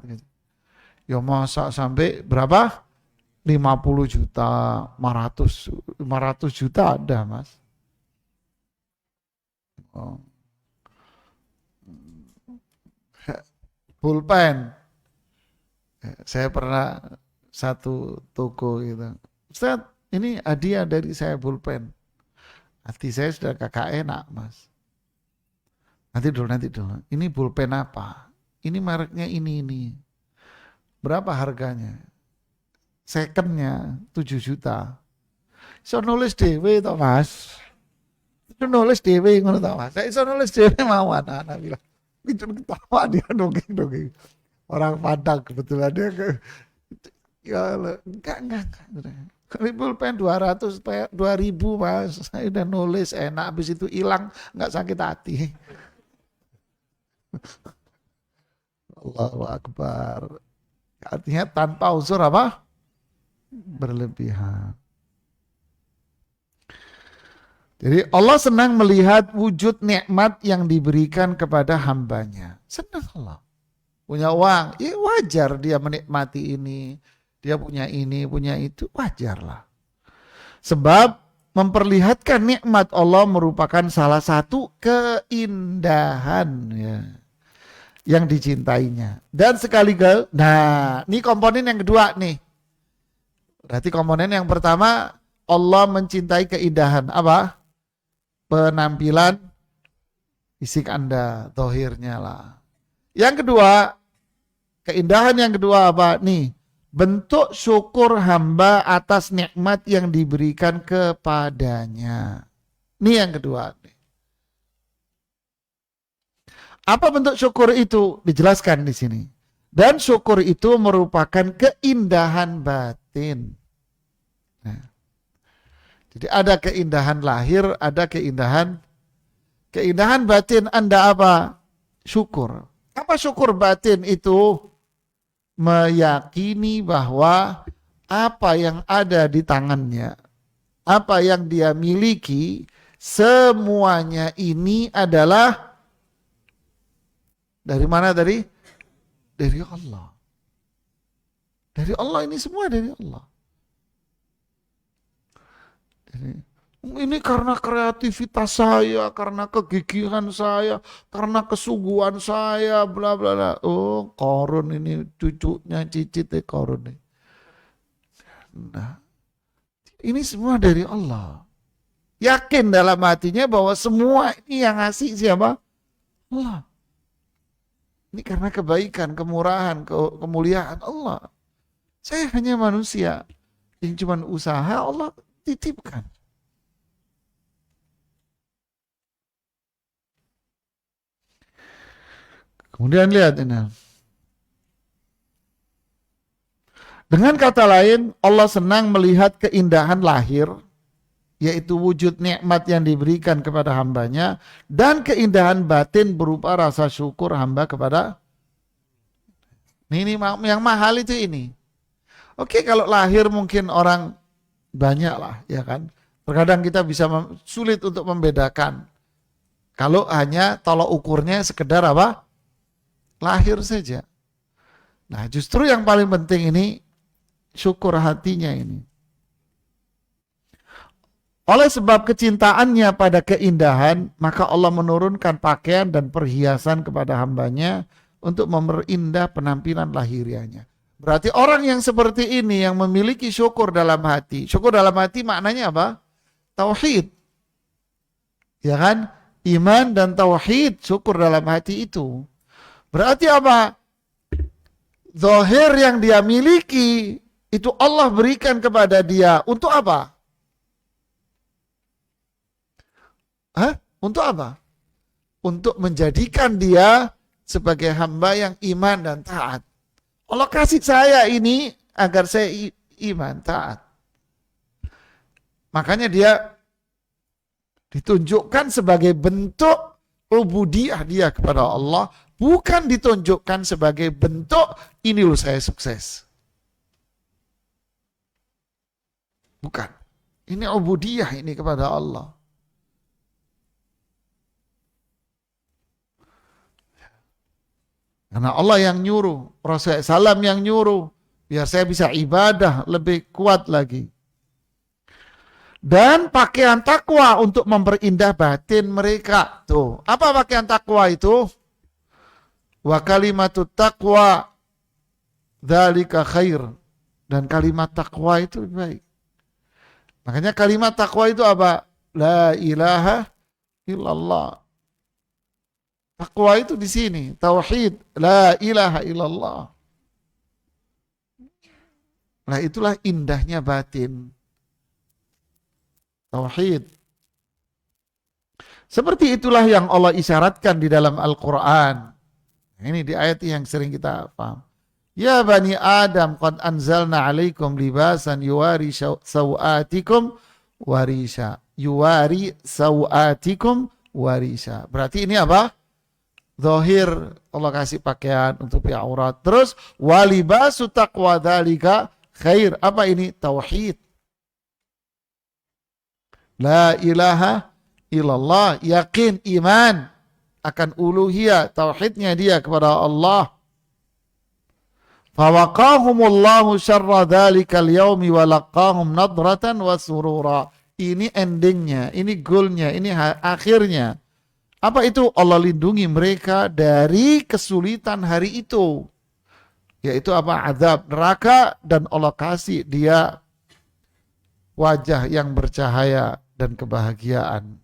Ya masa sampai berapa? 50 juta, 500 juta ada mas. Oh. Pulpen. Saya pernah satu toko gitu. Ustaz, ini hadiah dari saya pulpen. Hati saya sudah kakak enak mas. Nanti dulu. Ini pulpen apa? Ini mereknya ini. Berapa harganya? Secondnya 7 juta. So nulis dewe toh mas. So nulis dewe ngono toh mas. Saya so nulis dewe mau anak-anak bilang. Itu ketawa dia dongeng. Orang Padang kebetulan dia ya enggak. Ini pulpen 200, 2.000 mas. Saya udah nulis enak. Habis itu hilang enggak sakit hati. Allahu Akbar. Artinya tanpa unsur apa? Berlebihan. Jadi Allah senang melihat wujud nikmat yang diberikan kepada hambanya. Senang Allah. Punya uang, ya wajar dia menikmati ini. Dia punya ini, punya itu, wajarlah. Sebab memperlihatkan nikmat Allah merupakan salah satu keindahan ya, yang dicintainya. Dan sekaligus, nah ini komponen yang kedua nih. Berarti komponen yang pertama, Allah mencintai keindahan. Apa? Penampilan fisik Anda, zahirnya lah. Yang kedua, keindahan yang kedua apa? Nih, bentuk syukur hamba atas nikmat yang diberikan kepadanya. Ini yang kedua. Apa bentuk syukur itu? Dijelaskan di sini. Dan syukur itu merupakan keindahan batin. Nah, jadi ada keindahan lahir, ada keindahan batin. Anda apa? Syukur. Apa syukur batin itu? Meyakini bahwa apa yang ada di tangannya, apa yang dia miliki, semuanya ini adalah dari mana? Dari Allah. Dari Allah, ini semua dari Allah. Ini karena kreativitas saya, karena kegigihan saya, karena kesungguhan saya, bla bla bla. Oh, Korun ini cucunya cicit Korun ini. Nah, ini semua dari Allah. Yakin dalam hatinya bahwa semua ini yang ngasih siapa? Allah. Ini karena kebaikan, kemurahan, kemuliaan Allah. Saya hanya manusia yang cuma usaha Allah titipkan. Kemudian lihat ini. Dengan kata lain, Allah senang melihat keindahan lahir, yaitu wujud nikmat yang diberikan kepada hambanya, dan keindahan batin berupa rasa syukur hamba kepada ini yang mahal itu ini. Oke, kalau lahir mungkin orang banyak lah, ya kan. Terkadang kita bisa sulit untuk membedakan. Kalau hanya tolok ukurnya sekedar apa? Lahir saja. Nah, justru yang paling penting ini syukur hatinya ini. Oleh sebab kecintaannya pada keindahan, maka Allah menurunkan pakaian dan perhiasan kepada hambanya untuk memperindah penampilan lahiriahnya. Berarti orang yang seperti ini yang memiliki syukur dalam hati. Syukur dalam hati maknanya apa? Tauhid. Ya kan? Iman dan tauhid, syukur dalam hati itu. Berarti apa? Zahir yang dia miliki itu Allah berikan kepada dia untuk apa? Untuk apa? Untuk menjadikan dia sebagai hamba yang iman dan taat. Allah kasih saya ini agar saya iman, taat. Makanya dia ditunjukkan sebagai bentuk ubudiyah dia kepada Allah, bukan ditunjukkan sebagai bentuk ini loh saya sukses. Bukan. Ini ubudiyah ini kepada Allah. Karena Allah yang nyuruh, Rasulullah SAW yang nyuruh, biar saya bisa ibadah lebih kuat lagi. Dan pakaian takwa untuk memperindah batin mereka. Tuh, apa pakaian takwa itu? Wa kalimatut taqwa dzalika khair. Dan kalimat takwa itu lebih baik. Makanya kalimat takwa itu apa? La ilaha illallah. Takwa itu di sini, tauhid, la ilaha illallah. Nah, itulah indahnya batin. Tauhid. Seperti itulah yang Allah isyaratkan di dalam Al-Qur'an. Ini di ayat yang sering kita paham. Ya bani Adam, qad anzalna alaikum libasan yuwari sawatikum warisha. Yuwari sawatikum warisha. Berarti ini apa? Zahir, Allah kasih pakaian untuk aurat. Terus walibasu taqwa dzalika khair. Apa ini? Tauhid. La ilaha illallah, yakin, iman akan uluhiyah, tauhidnya dia kepada Allah. Fawaqahumullahu syarra dzalikal yaumi wa laqahum nadratan wa surura. Ini endingnya, ini goalnya, ini akhirnya. Apa itu? Allah lindungi mereka dari kesulitan hari itu. Yaitu apa? Azab neraka, dan Allah kasih dia wajah yang bercahaya dan kebahagiaan.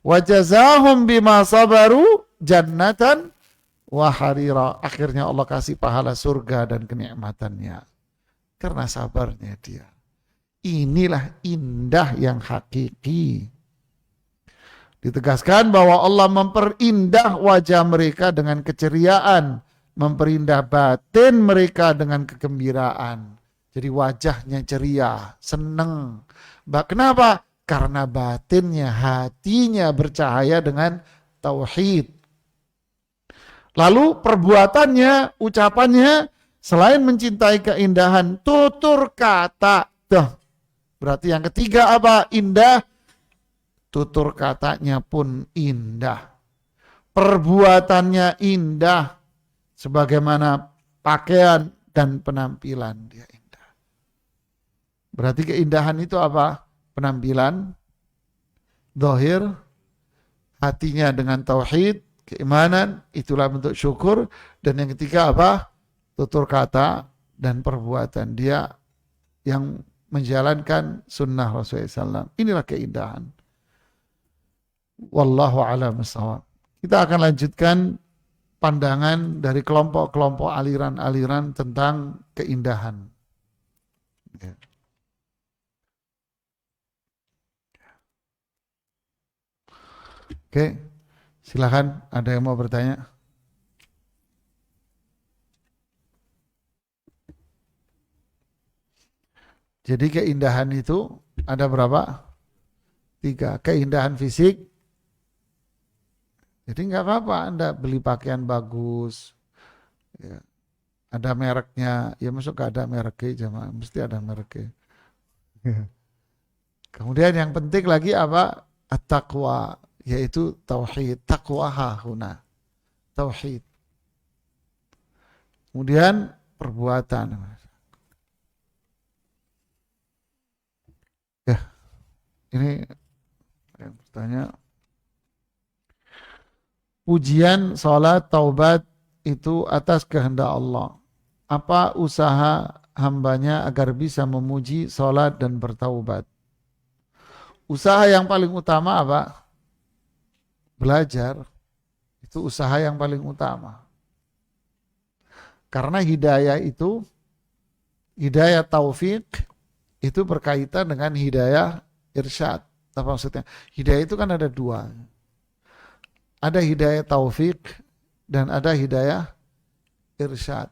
Wa jazahum bima sabaru jannatan wa harira. Akhirnya Allah kasih pahala surga dan kenikmatannya. Karena sabarnya dia. Inilah indah yang hakiki. Ditegaskan bahwa Allah memperindah wajah mereka dengan keceriaan, memperindah batin mereka dengan kegembiraan. Jadi wajahnya ceria, senang. Kenapa? Karena batinnya, hatinya bercahaya dengan tauhid. Lalu perbuatannya, ucapannya, selain mencintai keindahan, tutur kata. Berarti yang ketiga apa? Indah. Tutur katanya pun indah. Perbuatannya indah. Sebagaimana pakaian dan penampilan dia indah. Berarti keindahan itu apa? Penampilan, zahir, hatinya dengan tauhid, keimanan, itulah bentuk syukur. Dan yang ketiga apa? Tutur kata dan perbuatan dia yang menjalankan sunnah Rasulullah SAW. Inilah keindahan. Wallahu a'lam bishawab. Kita akan lanjutkan pandangan dari kelompok-kelompok aliran-aliran tentang keindahan. Ya. Oke, silakan, ada yang mau bertanya? Jadi keindahan itu ada berapa? 3. Keindahan fisik. Jadi nggak apa-apa Anda beli pakaian bagus, ya, ada mereknya, ya masuk gak ada mereknya, jemaah, mesti ada mereknya. Kemudian yang penting lagi apa? At-taqwa, yaitu tauhid. Taqwa hahuna, tauhid. Kemudian perbuatan. Ya, ini yang bertanya, pujian, salat, taubat itu atas kehendak Allah. Apa usaha hambanya agar bisa memuji, salat dan bertaubat? Usaha yang paling utama apa? Belajar. Itu usaha yang paling utama. Karena hidayah itu, hidayah taufik itu berkaitan dengan hidayah irsyad. Apa maksudnya? Hidayah itu kan ada dua. Ada hidayah taufik dan ada hidayah irsyad.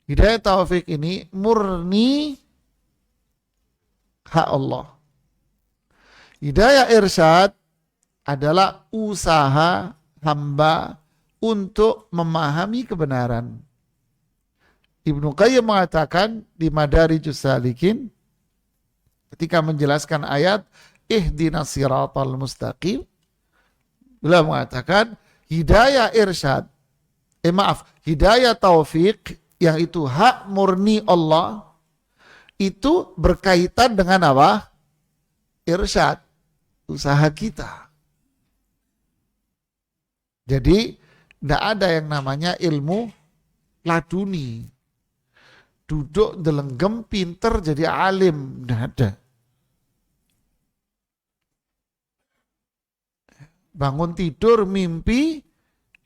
Hidayah taufik ini murni hak Allah. Hidayah irsyad adalah usaha hamba untuk memahami kebenaran. Ibnu Qayyim mengatakan di Madarijus Salikin ketika menjelaskan ayat ihdinas siratal mustaqim, beliau mengatakan hidayah irsyad, hidayah taufik yang itu hak murni Allah itu berkaitan dengan apa? Irsyad, usaha kita. Jadi tidak ada yang namanya ilmu laduni. Duduk delenggem pinter jadi alim, tidak ada. Bangun tidur mimpi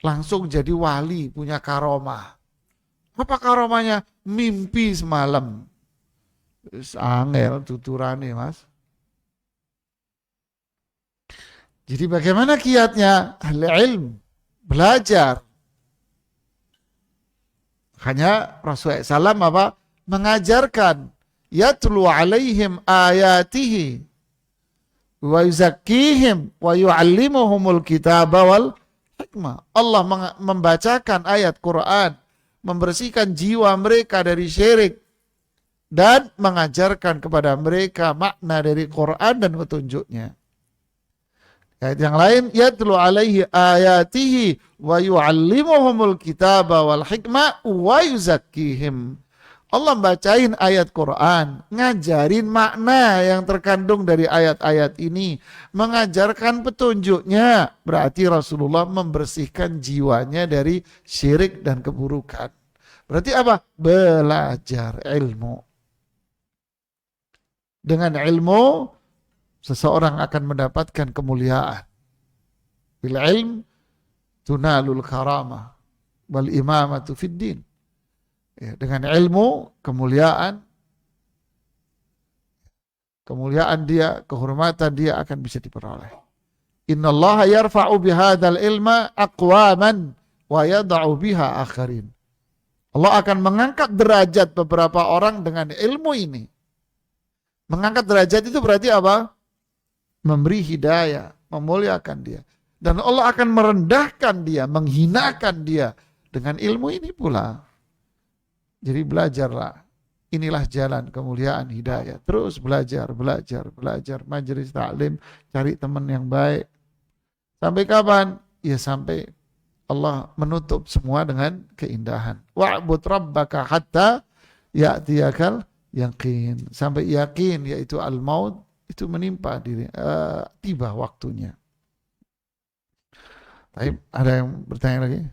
langsung jadi wali, punya karomah. Apa karomahnya? Mimpi semalam. Angel tuturane, Mas. Jadi bagaimana kiatnya? Ahli ilm, belajar. Hanya Rasulullah SAW apa? Mengajarkan. Yatlu alaihim ayatihi wa yuzakkihim wa yu'allimuhumul kitaba wal hikmah. Allah membacakan ayat Quran, membersihkan jiwa mereka dari syirik dan mengajarkan kepada mereka makna dari Quran dan petunjuknya. Ayat yang lain, yatlu alaihi ayatihi wa yu'allimuhumul kitaba wal hikmah wa yuzakkihim. Allah bacain ayat Quran, ngajarin makna yang terkandung dari ayat-ayat ini, mengajarkan petunjuknya. Berarti Rasulullah membersihkan jiwanya dari syirik dan keburukan. Berarti apa? Belajar ilmu. Dengan ilmu seseorang akan mendapatkan kemuliaan. Bil ilm tunalul karamah wal imamatu fid din. Ya, dengan ilmu kemuliaan dia, kehormatan dia akan bisa diperoleh. Innallaha yarfa'u bihadzal ilma aqwaman wa yad'u biha akharin. Allah akan mengangkat derajat beberapa orang dengan ilmu ini. Mengangkat derajat itu berarti apa? Memberi hidayah, memuliakan dia. Dan Allah akan merendahkan dia, menghinakan dia dengan ilmu ini pula. Jadi belajarlah. Inilah jalan kemuliaan hidayah. Terus belajar. Majelis taklim, cari teman yang baik. Sampai kapan? Ya sampai Allah menutup semua dengan keindahan. Wa'bud rabbaka hatta ya'tiyakal yakin. Sampai yakin, yaitu al-maut, itu menimpa diri, tiba waktunya. Tapi ada yang bertanya lagi?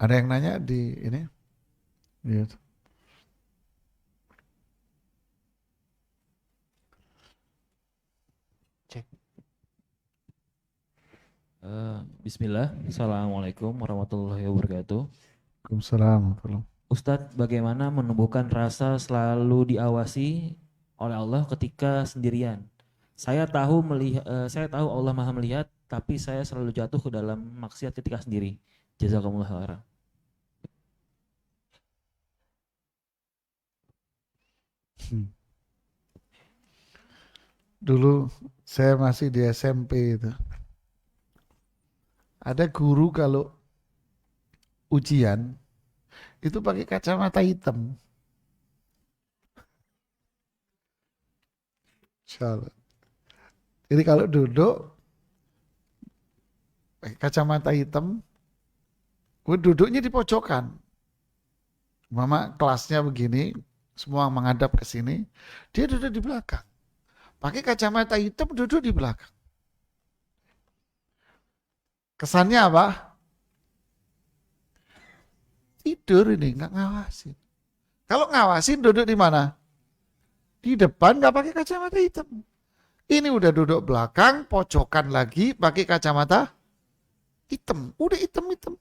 Ada yang nanya di ini? Iya. Cek. Bismillah. Assalamualaikum warahmatullahi wabarakatuh. Waalaikumsalam. Ustadz, bagaimana menumbuhkan rasa selalu diawasi oleh Allah ketika sendirian? Saya tahu Allah Maha melihat, tapi saya selalu jatuh ke dalam maksiat ketika sendiri. Jazakumullah khairan. Dulu saya masih di SMP itu. Ada guru kalau ujian itu pakai kacamata hitam. Insyaallah. Jadi kalau duduk pakai kacamata hitam, Duduknya di pojokan. Mama kelasnya begini, semua menghadap ke sini, dia duduk di belakang. Pakai kacamata hitam, duduk di belakang. Kesannya apa? Tidur ini, nggak ngawasin. Kalau ngawasin duduk di mana? Di depan nggak pakai kacamata hitam. Ini udah duduk belakang, pojokan lagi, pakai kacamata hitam. Udah hitam-hitam.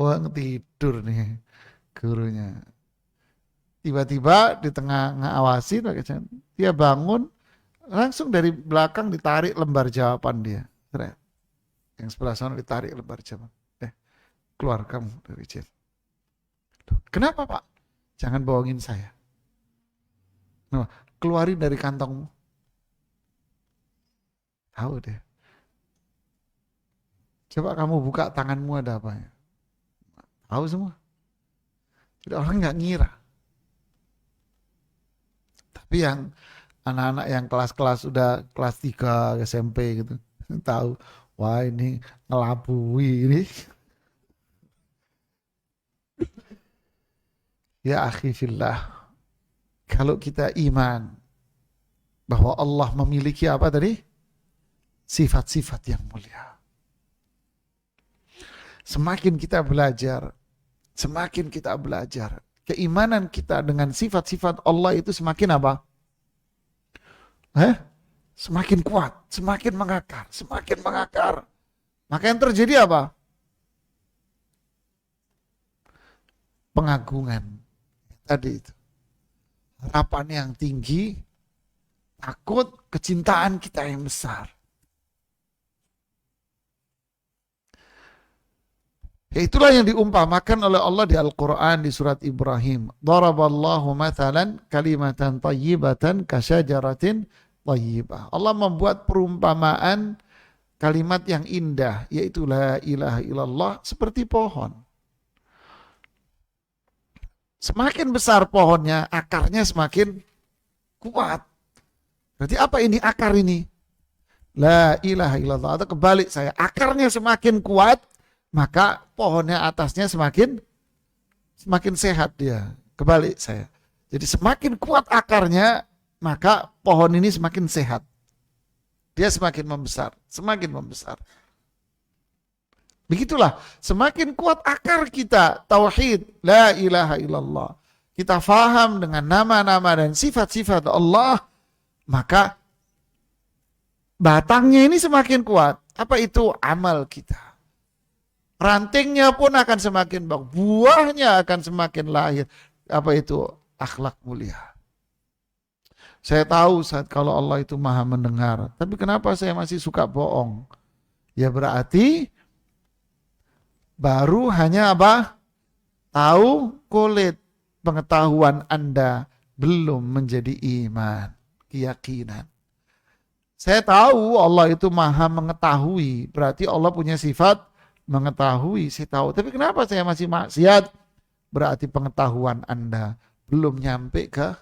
Wah, tidur nih gurunya. Tiba-tiba di tengah ngawasin, dia bangun, langsung dari belakang ditarik lembar jawaban dia. Yang sebelah sana ditarik lembar jawaban. Keluar kamu dari chat. Kenapa Pak? Jangan bohongin saya. Nah, keluarin dari kantongmu. Tahu deh. Coba kamu buka tanganmu ada apa ya? Tahu semua. Jadi orang nggak ngira. Tapi yang anak-anak yang kelas-kelas udah kelas 3 SMP gitu, tahu, wah ini ngelabui ini. Ya akhi fillah, kalau kita iman bahwa Allah memiliki apa tadi? Sifat-sifat yang mulia. Semakin kita belajar, keimanan kita dengan sifat-sifat Allah itu semakin apa? Semakin kuat, semakin mengakar. Maka yang terjadi apa? Pengagungan. Tadi itu. Harapan yang tinggi, takut, kecintaan kita yang besar. Itulah yang diumpamakan oleh Allah di Al-Quran di surat Ibrahim. Daraballahu mathalan kalimatan tayyibatan kasyajaratin tayyibah. Allah membuat perumpamaan kalimat yang indah, yaitu la ilaha illallah, seperti pohon. Semakin besar pohonnya, akarnya semakin kuat. Berarti apa ini akar ini? La ilaha illallah. Atau kebalik saya, akarnya semakin kuat, maka pohonnya atasnya semakin sehat dia. Kebalik saya. Jadi semakin kuat akarnya, maka pohon ini semakin sehat. Dia semakin membesar. Begitulah, semakin kuat akar kita, tauhid, la ilaha illallah. Kita faham dengan nama-nama dan sifat-sifat Allah, maka batangnya ini semakin kuat. Apa itu? Amal kita. Rantingnya pun akan semakin bagus, buahnya akan semakin lahir. Apa itu? Akhlak mulia. Saya tahu saat kalau Allah itu maha mendengar, tapi kenapa saya masih suka bohong? Ya berarti baru hanya apa? Tahu kulit, pengetahuan Anda belum menjadi iman, keyakinan. Saya tahu Allah itu maha mengetahui, berarti Allah punya sifat mengetahui, saya tahu. Tapi kenapa saya masih maksiat? Berarti pengetahuan Anda belum nyampe ke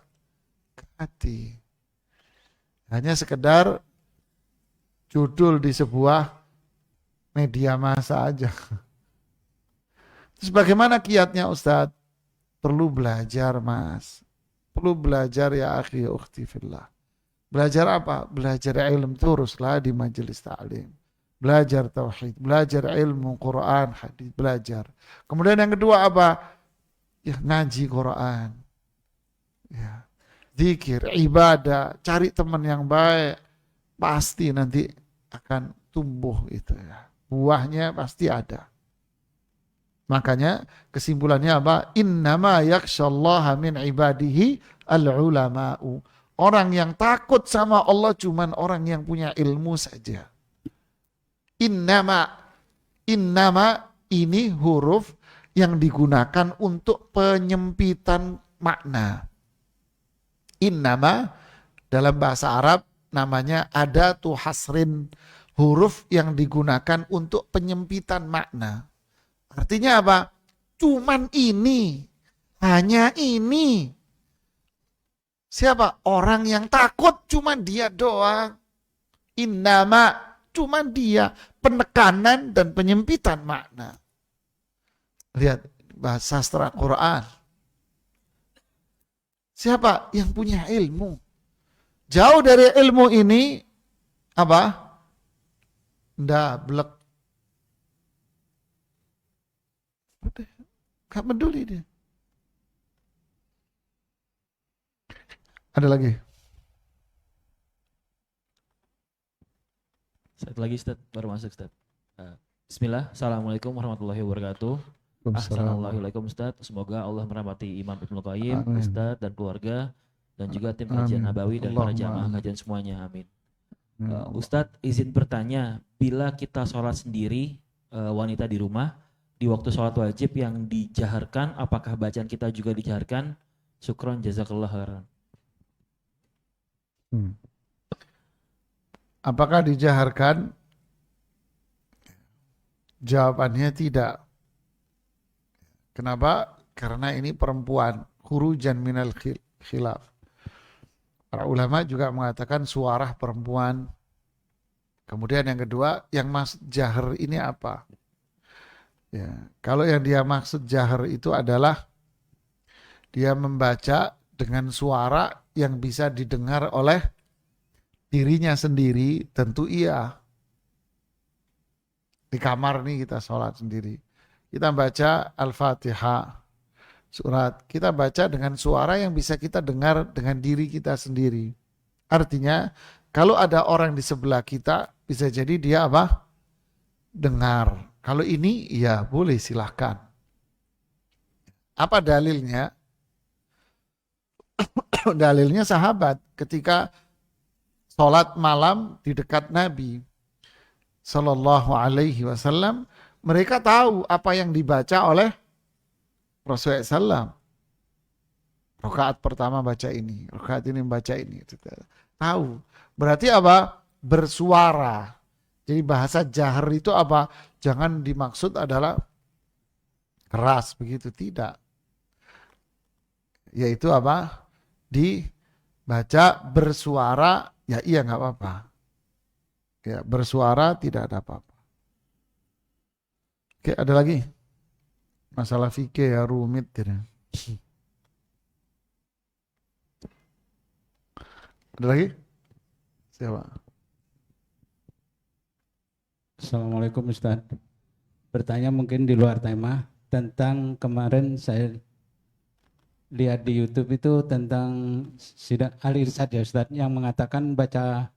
hati. Hanya sekedar judul di sebuah media massa aja. Terus bagaimana kiatnya Ustadz? Perlu belajar Mas. Perlu belajar ya akhi ukhti fillah. Belajar apa? Belajar ilmu, teruslah di majelis ta'lim. Belajar tauhid, belajar ilmu Quran, hadis, belajar. Kemudian yang kedua apa? Ya ngaji Quran. Ya. Zikir, ibadah, cari teman yang baik. Pasti nanti akan tumbuh itu ya. Buahnya pasti ada. Makanya kesimpulannya apa? Innama yakhshallaha min ibadihi al-ulama'u. Orang yang takut sama Allah cuman orang yang punya ilmu saja. Innama ini huruf yang digunakan untuk penyempitan makna. Innama dalam bahasa Arab namanya adatu hasrin, huruf yang digunakan untuk penyempitan makna. Artinya apa? Cuman ini, hanya ini. Siapa? Orang yang takut cuman dia doang. Innama, cuman dia. penekanan dan penyempitan makna. Lihat bahasa sastra Quran. Siapa yang punya ilmu? Jauh dari ilmu ini apa? Ndablek. Udah, gak peduli dia. Ada lagi? Satu lagi Ustaz, baru masuk Ustaz. Bismillah, Assalamualaikum warahmatullahi wabarakatuh. Assalamualaikum Ustaz, semoga Allah merahmati Imam Ibnu Qayyim, Amin. Ustaz dan keluarga, dan juga tim kajian Amin. Nabawi dan para Allahumma jamaah amin. kajian semuanya, amin. Ya Allah. Ustadz izin bertanya, bila kita sholat sendiri wanita di rumah, di waktu sholat wajib yang dijaharkan, apakah bacaan kita juga dijaharkan? Syukron jazakallah khairan. Apakah dijaharkan? Jawabannya tidak. Kenapa? Karena ini perempuan, khurujan minal khilaf. Para ulama juga mengatakan suara perempuan. Kemudian yang kedua, yang maksud jahar ini apa? Ya, kalau yang dia maksud jahar itu adalah dia membaca dengan suara yang bisa didengar oleh dirinya sendiri, tentu iya. Di kamar nih kita sholat sendiri. Kita baca Al-Fatihah, surat. Kita baca dengan suara yang bisa kita dengar dengan diri kita sendiri. Artinya, kalau ada orang di sebelah kita, bisa jadi dia apa? Dengar. Kalau ini, ya boleh silahkan. Apa dalilnya? Dalilnya sahabat ketika sholat malam di dekat Nabi Sallallahu Alaihi Wasallam, mereka tahu apa yang dibaca oleh Rasulullah SAW. Rakaat pertama baca ini, rakaat ini baca ini. Tahu. Berarti apa? Bersuara. Jadi bahasa jahar itu apa? Jangan dimaksud adalah keras begitu, tidak. Yaitu apa? Dibaca bersuara, ya iya nggak apa-apa. Ya, bersuara tidak ada apa-apa. Oke, ada lagi? Masalah fikih ya rumit ya. Ada lagi? Siapa? Assalamualaikum Ustaz. Bertanya mungkin di luar tema tentang kemarin saya lihat di YouTube itu tentang sidang ahli riset ya Ustaz yang mengatakan baca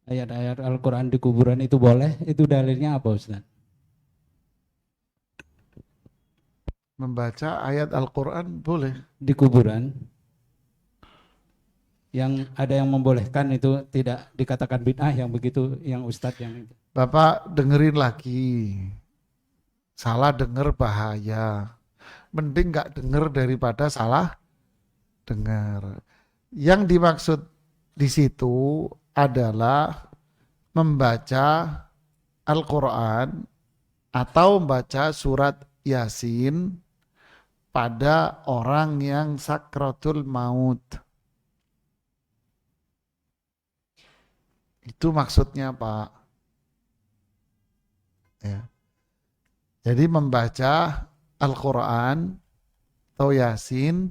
ayat-ayat Al-Quran di kuburan itu boleh, itu dalilnya apa Ustaz? Membaca ayat Al-Quran boleh. Di kuburan yang ada yang membolehkan itu tidak dikatakan bid'ah yang begitu, yang Ustadz yang itu. Bapak dengerin lagi. Salah denger bahaya. Mending gak denger daripada salah dengar. Yang dimaksud di situ adalah membaca Al-Quran atau membaca surat Yasin pada orang yang sakratul maut. Itu maksudnya Pak. Ya. Jadi membaca Al-Quran atau Yasin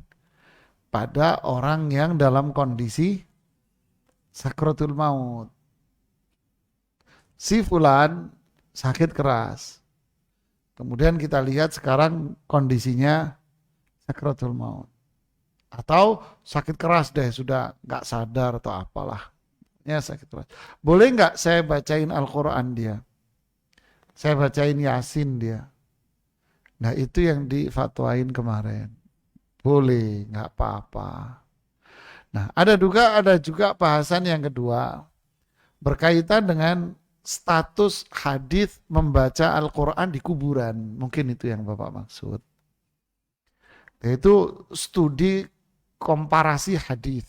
pada orang yang dalam kondisi sakratul maut. Si fulan sakit keras. Kemudian kita lihat sekarang kondisinya sakratul maut. Atau sakit keras deh, sudah gak sadar atau apalah. Ya sakit keras. Boleh gak saya bacain Al-Quran dia? Saya bacain Yasin dia. Nah itu yang difatwain kemarin. Boleh, gak apa-apa. Nah ada juga bahasan yang kedua. Berkaitan dengan status hadis membaca Al-Quran di kuburan. Mungkin itu yang Bapak maksud. Yaitu studi komparasi hadis.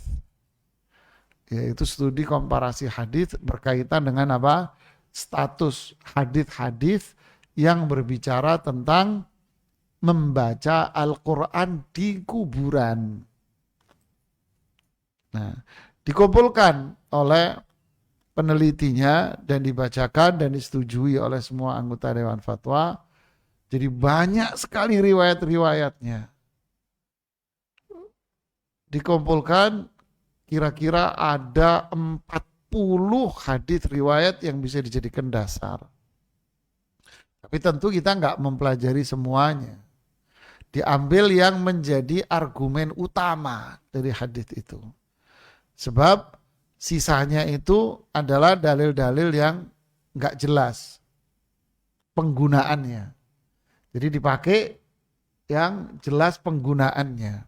Yaitu studi komparasi hadis berkaitan dengan apa? Status hadis-hadis yang berbicara tentang membaca Al-Quran di kuburan. Nah, dikumpulkan oleh penelitinya dan dibacakan dan disetujui oleh semua anggota Dewan Fatwa. Jadi banyak sekali riwayat-riwayatnya. Dikumpulkan kira-kira ada 40 hadis riwayat yang bisa dijadikan dasar. Tapi tentu kita nggak mempelajari semuanya. Diambil yang menjadi argumen utama dari hadis itu. Sebab sisanya itu adalah dalil-dalil yang nggak jelas penggunaannya. Jadi dipakai yang jelas penggunaannya.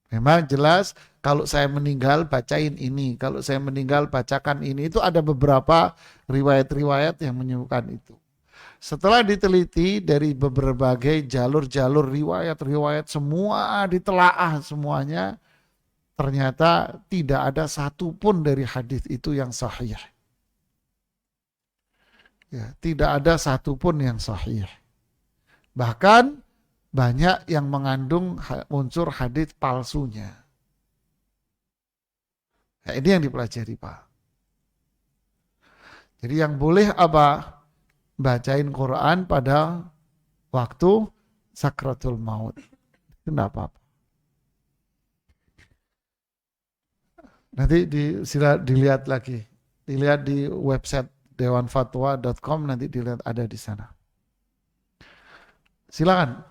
Memang jelas kalau saya meninggal bacain ini, kalau saya meninggal bacakan ini, itu ada beberapa riwayat-riwayat yang menyebutkan itu. Setelah diteliti dari berbagai jalur-jalur riwayat-riwayat semua ditelaah semuanya, ternyata tidak ada satupun dari hadis itu yang sahih. Ya, tidak ada satupun yang sahih. Bahkan banyak yang mengandung unsur hadis palsunya. Nah, ini yang dipelajari, Pak. Jadi yang boleh apa? Bacain Quran pada waktu sakratul maut. Itu enggak apa-apa. Nanti sila dilihat lagi. Dilihat di website dewanfatwa.com, nanti dilihat ada di sana. Silakan.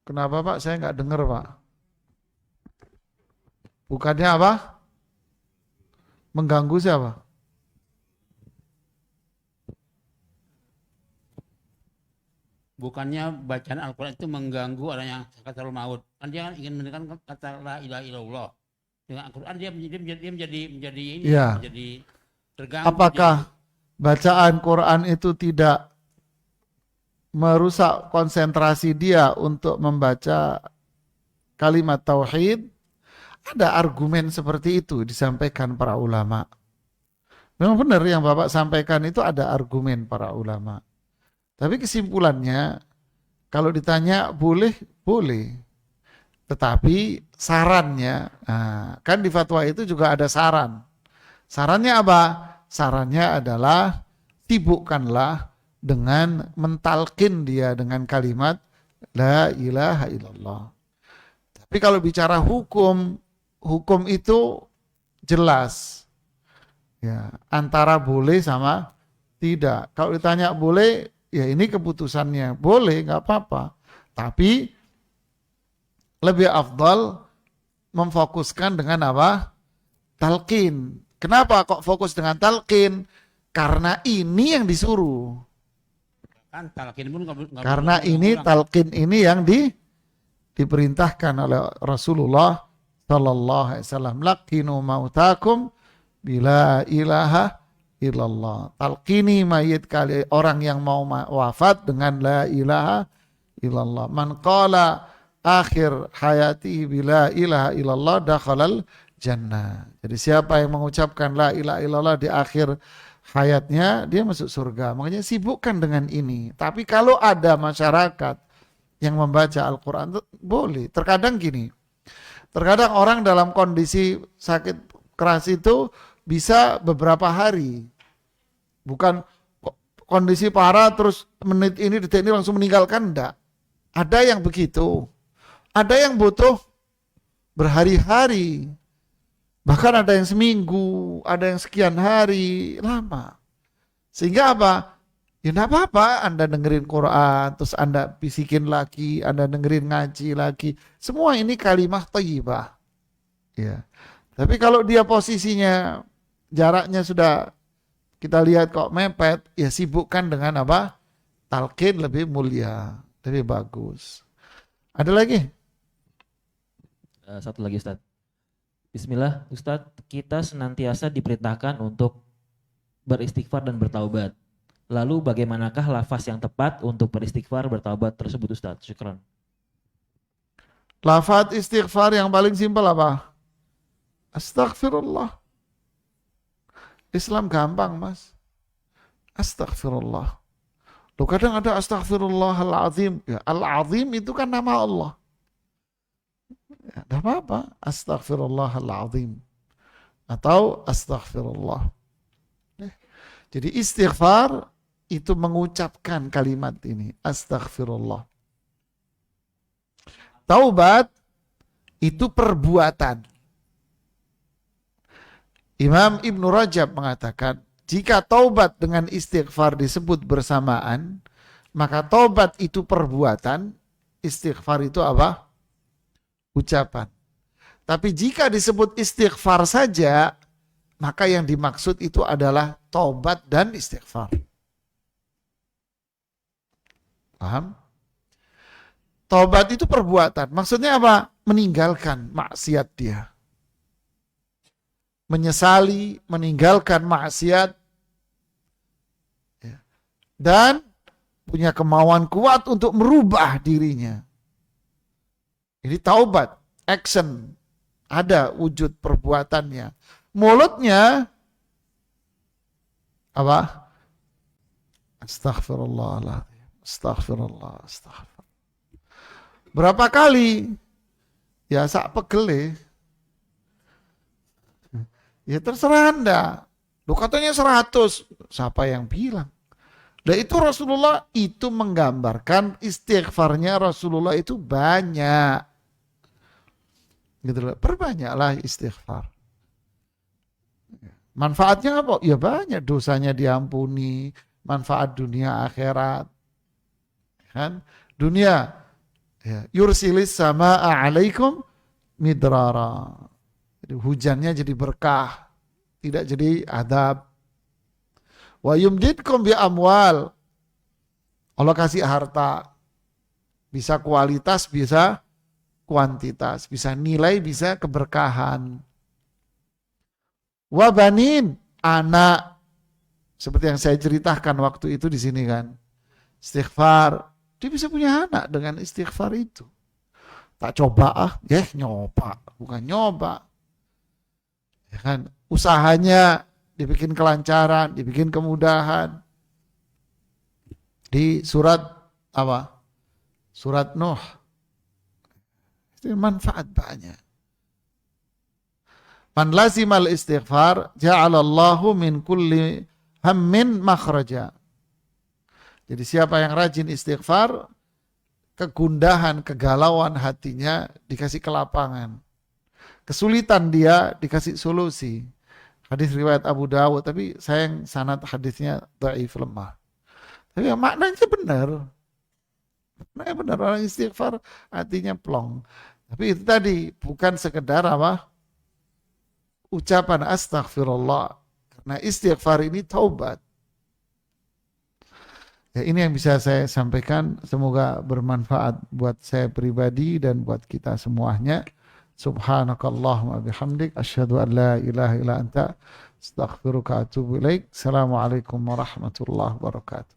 Kenapa Pak? Saya nggak dengar Pak. Bukannya apa? Mengganggu siapa? Bukannya bacaan Al-Quran itu mengganggu orang yang sakratul maut. Kan dia ingin mendengarkan kata la ilaha illallah. Dengan Al-Quran dia menjadi terganggu. Apakah bacaan Quran itu tidak merusak konsentrasi dia untuk membaca kalimat tauhid? Ada argumen seperti itu disampaikan para ulama. Memang benar yang Bapak sampaikan itu ada argumen para ulama. Tapi kesimpulannya, kalau ditanya boleh, boleh. Tetapi sarannya, kan di fatwa itu juga ada saran. Sarannya apa? Sarannya adalah sibukkanlah dengan mentalkin dia dengan kalimat la ilaha illallah. Tapi kalau bicara hukum itu jelas. Ya, antara boleh sama tidak. Kalau ditanya boleh, ya ini keputusannya. Boleh, nggak apa-apa. Tapi lebih afdal memfokuskan dengan apa? Talqin. Kenapa kok fokus dengan talqin? Karena ini yang disuruh. Kan talqin pun karena ini talqin ini yang diperintahkan oleh Rasulullah sallallahu alaihi wasallam. Laqinu mautakum bila ilaha illallah. Talqini mayit kali orang yang mau wafat dengan la ilaha illallah. Man qala akhir hayati bila ilaha illallah dakhalal jannah. Jadi siapa yang mengucapkan la ilaha illallah di akhir hayatnya, dia masuk surga. Makanya sibukkan dengan ini. Tapi kalau ada masyarakat yang membaca Al-Quran, boleh. Terkadang gini, terkadang orang dalam kondisi sakit keras itu bisa beberapa hari. Bukan kondisi parah terus menit ini, detik ini langsung meninggalkan, enggak. Ada yang begitu. Ada yang butuh berhari-hari. Bahkan ada yang seminggu, ada yang sekian hari, lama. Sehingga apa? Ya enggak apa-apa Anda dengerin Quran, terus Anda bisikin lagi, Anda dengerin ngaji lagi. Semua ini kalimah thayyibah. Ya. Tapi kalau dia posisinya jaraknya sudah kita lihat kok mepet, ya sibukkan dengan apa? Talqin lebih mulia, lebih bagus. Ada lagi? Satu lagi Ustaz. Bismillah, Ustadz, kita senantiasa diperintahkan untuk beristighfar dan bertaubat. Lalu bagaimanakah lafaz yang tepat untuk beristighfar bertaubat tersebut Ustadz? Syukran. Lafaz istighfar yang paling simpel apa? Astaghfirullah. Islam gampang mas. Astaghfirullah. Loh, kadang ada astaghfirullahal azim. Ya, al-azim itu kan nama Allah. Ya, tidak apa-apa. Astaghfirullahaladzim. Atau astaghfirullah. Jadi istighfar itu mengucapkan kalimat ini. Astaghfirullah. Taubat itu perbuatan. Imam Ibnu Rajab mengatakan, jika taubat dengan istighfar disebut bersamaan, maka taubat itu perbuatan, istighfar itu apa? Ucapan. Tapi jika disebut istighfar saja, maka yang dimaksud itu adalah taubat dan istighfar. Paham? Taubat itu perbuatan. Maksudnya apa? Meninggalkan maksiat dia. Menyesali, meninggalkan maksiat. Ya. Dan punya kemauan kuat untuk merubah dirinya. Ini taubat, action. Ada wujud perbuatannya. Mulutnya apa? Astaghfirullahaladzim. Astaghfirullah. Astaghfirullah. Berapa kali? Ya sak pegel. Ya terserah Anda. Loh katanya 100. Siapa yang bilang? Dan itu Rasulullah itu menggambarkan istighfarnya Rasulullah itu banyak. Gitu loh. Perbanyaklah istighfar. Manfaatnya apa? Ya banyak, dosanya diampuni, manfaat dunia akhirat. Kan? Dunia ya, yursilis samaa alaikum midrara. Jadi hujannya jadi berkah, tidak jadi adab. Wa yumdidkum bi amwal. Allah kasih harta. Bisa kualitas, bisa kuantitas, bisa nilai, bisa keberkahan. Wabanin, anak, seperti yang saya ceritakan waktu itu di sini kan, istighfar, dia bisa punya anak dengan istighfar itu. Tak coba nyoba, bukan nyoba, ya kan, usahanya dibikin kelancaran, dibikin kemudahan. Di surat apa? Surat Nuh, itu manfaat banyak. Man lazimal istighfar ja'alallahu min kulli hammin makhraja. Jadi siapa yang rajin istighfar, kegundahan, kegalauan hatinya dikasih kelapangan. Kesulitan dia dikasih solusi. Hadis riwayat Abu Dawud, tapi sayang sanad hadisnya dhaif, lemah. Tapi ya, maknanya benar. Maknanya benar, orang istighfar hatinya plong. Tapi itu tadi bukan sekedar apa? Ucapan astaghfirullah, karena istighfar ini taubat. Ya, ini yang bisa saya sampaikan, semoga bermanfaat buat saya pribadi dan buat kita semuanya. Subhanakallahumma bihamdik asyhadu an la ilaha illa anta astaghfiruka wa atubu ilaik. Assalamualaikum warahmatullahi wabarakatuh.